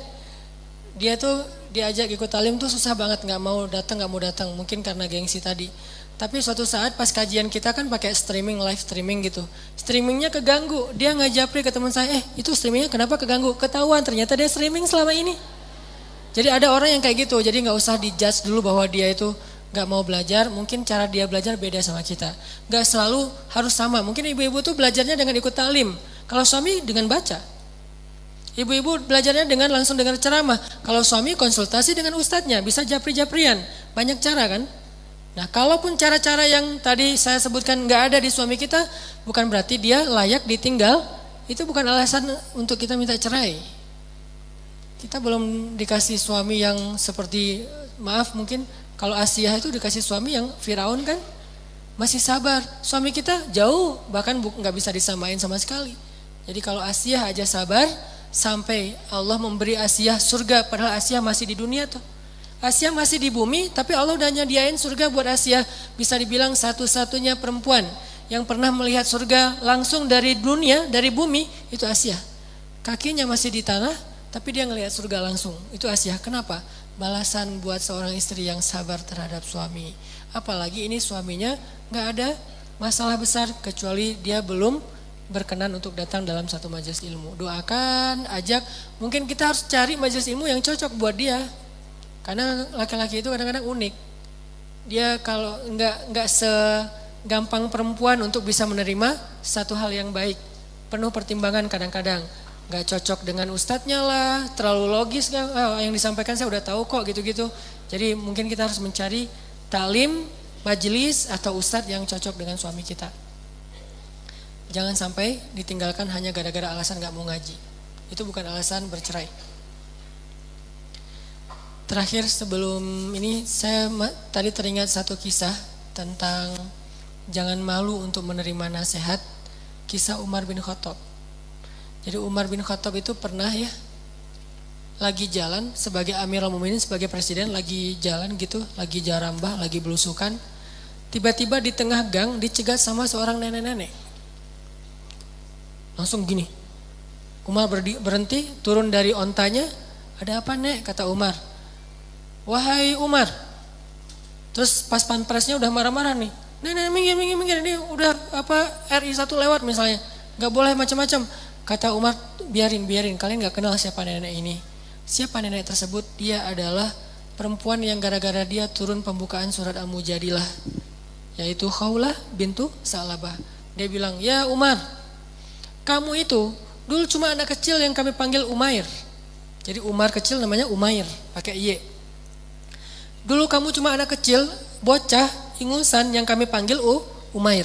Speaker 1: dia tuh diajak ikut taklim tuh susah banget, gak mau datang. Mungkin karena gengsi tadi. Tapi suatu saat pas kajian kita kan pakai streaming, live streaming gitu. Streamingnya keganggu, dia ngajapri ke teman saya, itu streamingnya kenapa keganggu? Ketahuan ternyata dia streaming selama ini. Jadi ada orang yang kayak gitu, jadi gak usah dijudge dulu bahwa dia itu gak mau belajar. Mungkin cara dia belajar beda sama kita. Gak selalu harus sama, mungkin ibu-ibu tuh belajarnya dengan ikut taklim. Kalau suami dengan baca. Ibu-ibu belajarnya dengan langsung dengar ceramah. Kalau suami konsultasi dengan ustadznya, bisa japri-japrian. Banyak cara kan? Nah, kalaupun cara-cara yang tadi saya sebutkan nggak ada di suami kita, bukan berarti dia layak ditinggal. Itu bukan alasan untuk kita minta cerai. Kita belum dikasih suami yang seperti, maaf mungkin kalau Asia itu dikasih suami yang Firaun kan, masih sabar. Suami kita jauh, bahkan nggak bisa disamain sama sekali. Jadi kalau Asia aja sabar, sampai Allah memberi Asia surga, padahal Asia masih di dunia tuh. Asia masih di bumi, tapi Allah udah nyediain surga buat Asia. Bisa dibilang satu-satunya perempuan yang pernah melihat surga langsung dari dunia, dari bumi, itu Asia. Kakinya masih di tanah, tapi dia ngelihat surga langsung. Itu Asia. Kenapa? Balasan buat seorang istri yang sabar terhadap suami. Apalagi ini suaminya gak ada masalah besar, kecuali dia belum berkenan untuk datang dalam satu majelis ilmu. Doakan, ajak. Mungkin kita harus cari majelis ilmu yang cocok buat dia. Karena laki-laki itu kadang-kadang unik. Dia kalau nggak segampang perempuan untuk bisa menerima satu hal yang baik. Penuh pertimbangan kadang-kadang. Nggak cocok dengan ustadznya lah, terlalu logis yang disampaikan saya udah tahu kok gitu-gitu. Jadi mungkin kita harus mencari taklim, majelis atau ustadz yang cocok dengan suami kita. Jangan sampai ditinggalkan hanya gara-gara alasan nggak mau ngaji. Itu bukan alasan bercerai. Terakhir sebelum ini saya tadi teringat satu kisah tentang jangan malu untuk menerima nasihat, kisah Umar bin Khattab. Jadi Umar bin Khattab itu pernah ya lagi jalan sebagai Amirul Mukminin, sebagai presiden, lagi jalan gitu, lagi jarambah, lagi belusukan. Tiba-tiba di tengah gang dicegat sama seorang nenek-nenek. Langsung gini. Umar berhenti, turun dari ontanya. Ada apa, Nek? Kata Umar. Wahai Umar. Terus pas panpresnya udah marah-marah nih. Nenek minggir, ini udah RI 1 lewat misalnya. Gak boleh macam-macam. Kata Umar, biarin, kalian gak kenal siapa nenek ini. Siapa nenek tersebut? Dia adalah perempuan yang gara-gara dia turun pembukaan surat Al-Mujadilah, yaitu Khawlah bintu Sa'labah. Dia bilang, ya Umar, kamu itu dulu cuma anak kecil yang kami panggil Umair. Jadi Umar kecil namanya Umair, pakai Y. Dulu kamu cuma anak kecil, bocah, ingusan yang kami panggil Umair.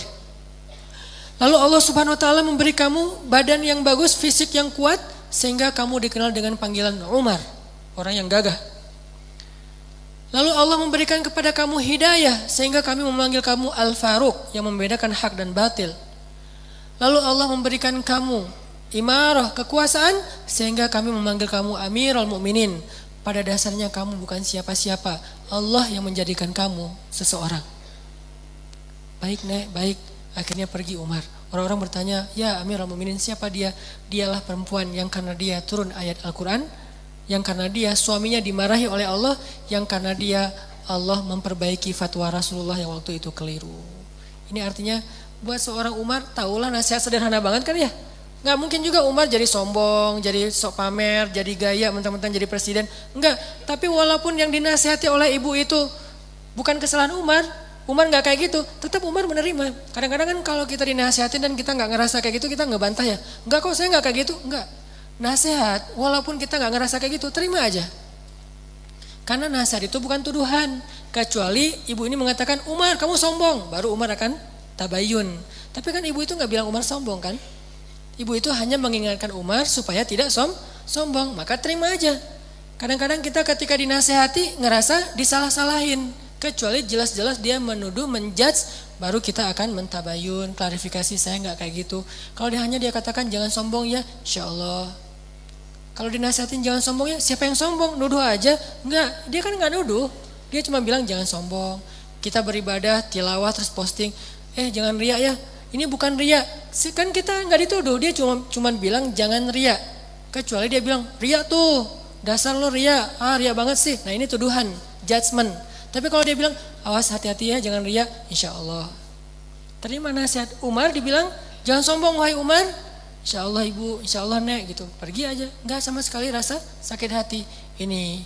Speaker 1: Lalu Allah Subhanahu wa taala memberi kamu badan yang bagus, fisik yang kuat, sehingga kamu dikenal dengan panggilan Umar, orang yang gagah. Lalu Allah memberikan kepada kamu hidayah sehingga kami memanggil kamu Al-Faruq yang membedakan hak dan batil. Lalu Allah memberikan kamu imarah, kekuasaan, sehingga kami memanggil kamu Amirul Mukminin. Pada dasarnya kamu bukan siapa-siapa, Allah yang menjadikan kamu seseorang. Baik Nek, baik. Akhirnya pergi Umar. Orang-orang bertanya, ya Amirul Mukminin siapa dia? Dialah perempuan yang karena dia turun ayat Al-Quran, yang karena dia suaminya dimarahi oleh Allah, yang karena dia Allah memperbaiki fatwa Rasulullah yang waktu itu keliru. Ini artinya buat seorang Umar, tahulah nasihat sederhana banget kan ya. Nggak mungkin juga Umar jadi sombong, jadi sok pamer, jadi gaya mentang-mentang jadi presiden. Enggak, tapi walaupun yang dinasihati oleh ibu itu bukan kesalahan Umar nggak kayak gitu, tetap Umar menerima. Kadang-kadang kan kalau kita dinasihatin dan kita nggak ngerasa kayak gitu, kita ngebantah ya. Enggak kok, saya nggak kayak gitu, enggak. Nasihat, walaupun kita nggak ngerasa kayak gitu, terima aja. Karena nasihat itu bukan tuduhan. Kecuali ibu ini mengatakan, Umar kamu sombong, baru Umar akan tabayun. Tapi kan ibu itu nggak bilang Umar sombong kan. Ibu itu hanya mengingatkan Umar supaya tidak sombong, maka terima aja. Kadang-kadang kita ketika dinasehati ngerasa disalah-salahin. Kecuali jelas-jelas dia menuduh, menjudge, baru kita akan mentabayun, klarifikasi saya nggak kayak gitu. Kalau dia katakan jangan sombong ya, insya Allah. Kalau dinasehatin jangan sombong ya, siapa yang sombong? Nuduh aja? Enggak, dia kan nggak nuduh. Dia cuma bilang jangan sombong. Kita beribadah, tilawah terus posting, jangan riya ya. Ini bukan riya, kan kita nggak dituduh, dia cuma bilang jangan riya. Kecuali dia bilang riya tuh, dasar lo riya, riya banget sih. Nah ini tuduhan, judgement. Tapi kalau dia bilang awas hati-hati ya jangan riya, insya Allah. Terima nasihat. Umar dibilang jangan sombong wahai Umar, insya Allah ibu, insya Allah nek gitu. Pergi aja, nggak sama sekali rasa sakit hati. Ini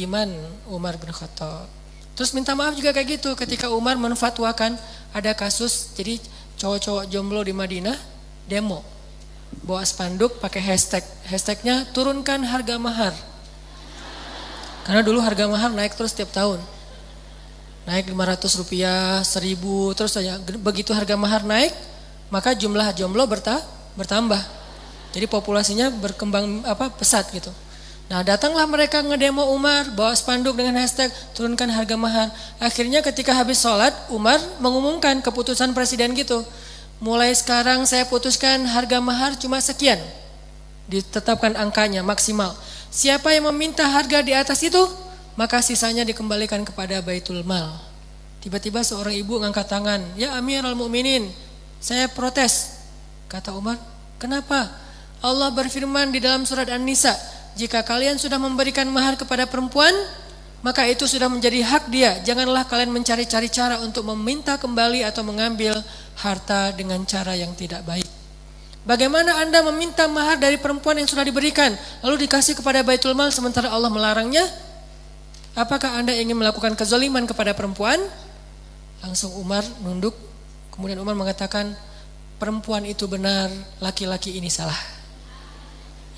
Speaker 1: iman Umar bin Khattab. Terus minta maaf juga kayak gitu ketika Umar menfatwakan ada kasus jadi cowok-cowok jomblo di Madinah demo bawa spanduk pakai hashtagnya turunkan harga mahar, karena dulu harga mahar naik terus tiap tahun, naik 500 rupiah, 1000, terus saja begitu harga mahar naik maka jumlah jomblo bertambah, jadi populasinya berkembang pesat gitu. Nah datanglah mereka ngedemo Umar bawa spanduk dengan hashtag turunkan harga mahar. Akhirnya ketika habis sholat Umar mengumumkan keputusan presiden gitu. Mulai sekarang saya putuskan harga mahar cuma sekian. Ditetapkan angkanya maksimal. Siapa yang meminta harga di atas itu maka sisanya dikembalikan kepada Baitul Mal. Tiba-tiba seorang ibu ngangkat tangan. Ya Amirul Mukminin, saya protes. Kata Umar, kenapa? Allah berfirman di dalam surat An-Nisa, jika kalian sudah memberikan mahar kepada perempuan, maka itu sudah menjadi hak dia. Janganlah kalian mencari-cari cara untuk meminta kembali atau mengambil harta dengan cara yang tidak baik. Bagaimana Anda meminta mahar dari perempuan yang sudah diberikan, lalu dikasih kepada Baitul Mal sementara Allah melarangnya? Apakah Anda ingin melakukan kezaliman kepada perempuan? Langsung Umar nunduk, kemudian Umar mengatakan, perempuan itu benar, laki-laki ini salah.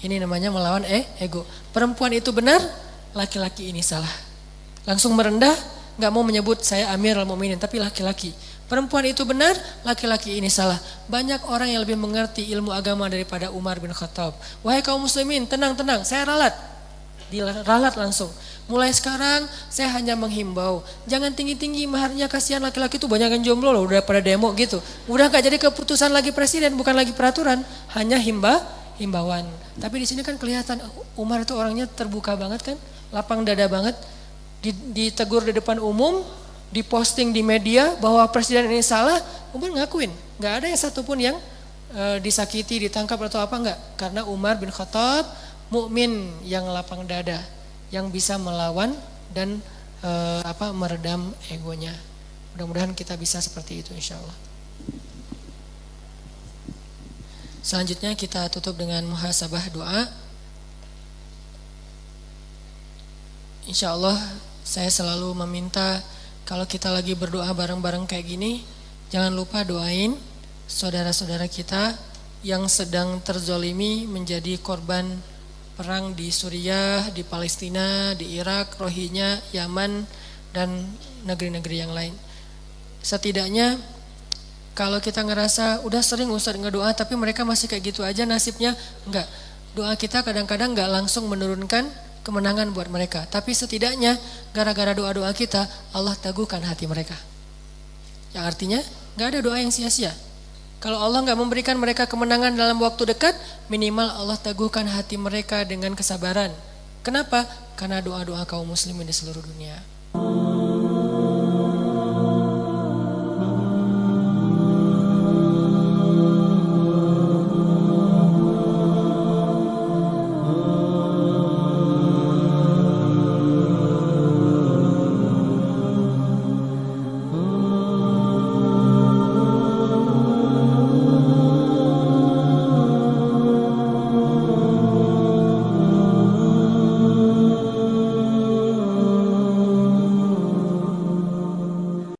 Speaker 1: Ini namanya melawan ego. Perempuan itu benar, laki-laki ini salah. Langsung merendah, gak mau menyebut saya Amirul Mukminin, tapi laki-laki. Perempuan itu benar, laki-laki ini salah. Banyak orang yang lebih mengerti ilmu agama daripada Umar bin Khattab. Wahai kaum muslimin, tenang, saya ralat. Diralat langsung. Mulai sekarang saya hanya menghimbau, jangan tinggi-tinggi maharnya, kasihan laki-laki itu banyak yang jomblo loh, udah pada demo gitu. Udah gak jadi keputusan lagi presiden, bukan lagi peraturan, hanya himbauan. Tapi di sini kan kelihatan Umar itu orangnya terbuka banget kan, lapang dada banget, ditegur di depan umum, diposting di media bahwa presiden ini salah, Umar ngakuin. Nggak ada yang satupun yang disakiti, ditangkap atau apa enggak, karena Umar bin Khattab mukmin yang lapang dada, yang bisa melawan dan meredam egonya. Mudah-mudahan kita bisa seperti itu insya Allah. Selanjutnya kita tutup dengan muhasabah doa. Insya Allah saya selalu meminta kalau kita lagi berdoa bareng-bareng kayak gini, jangan lupa doain saudara-saudara kita yang sedang terzolimi menjadi korban perang di Suriah, di Palestina, di Irak, Rohingya, Yaman, dan negeri-negeri yang lain. Setidaknya kalau kita ngerasa udah sering Ustadz ngedoa tapi mereka masih kayak gitu aja nasibnya, enggak. Doa kita kadang-kadang enggak langsung menurunkan kemenangan buat mereka. Tapi setidaknya gara-gara doa-doa kita, Allah teguhkan hati mereka. Yang artinya gak ada doa yang sia-sia. Kalau Allah gak memberikan mereka kemenangan dalam waktu dekat, minimal Allah teguhkan hati mereka dengan kesabaran. Kenapa? Karena doa-doa kaum muslimin di seluruh dunia.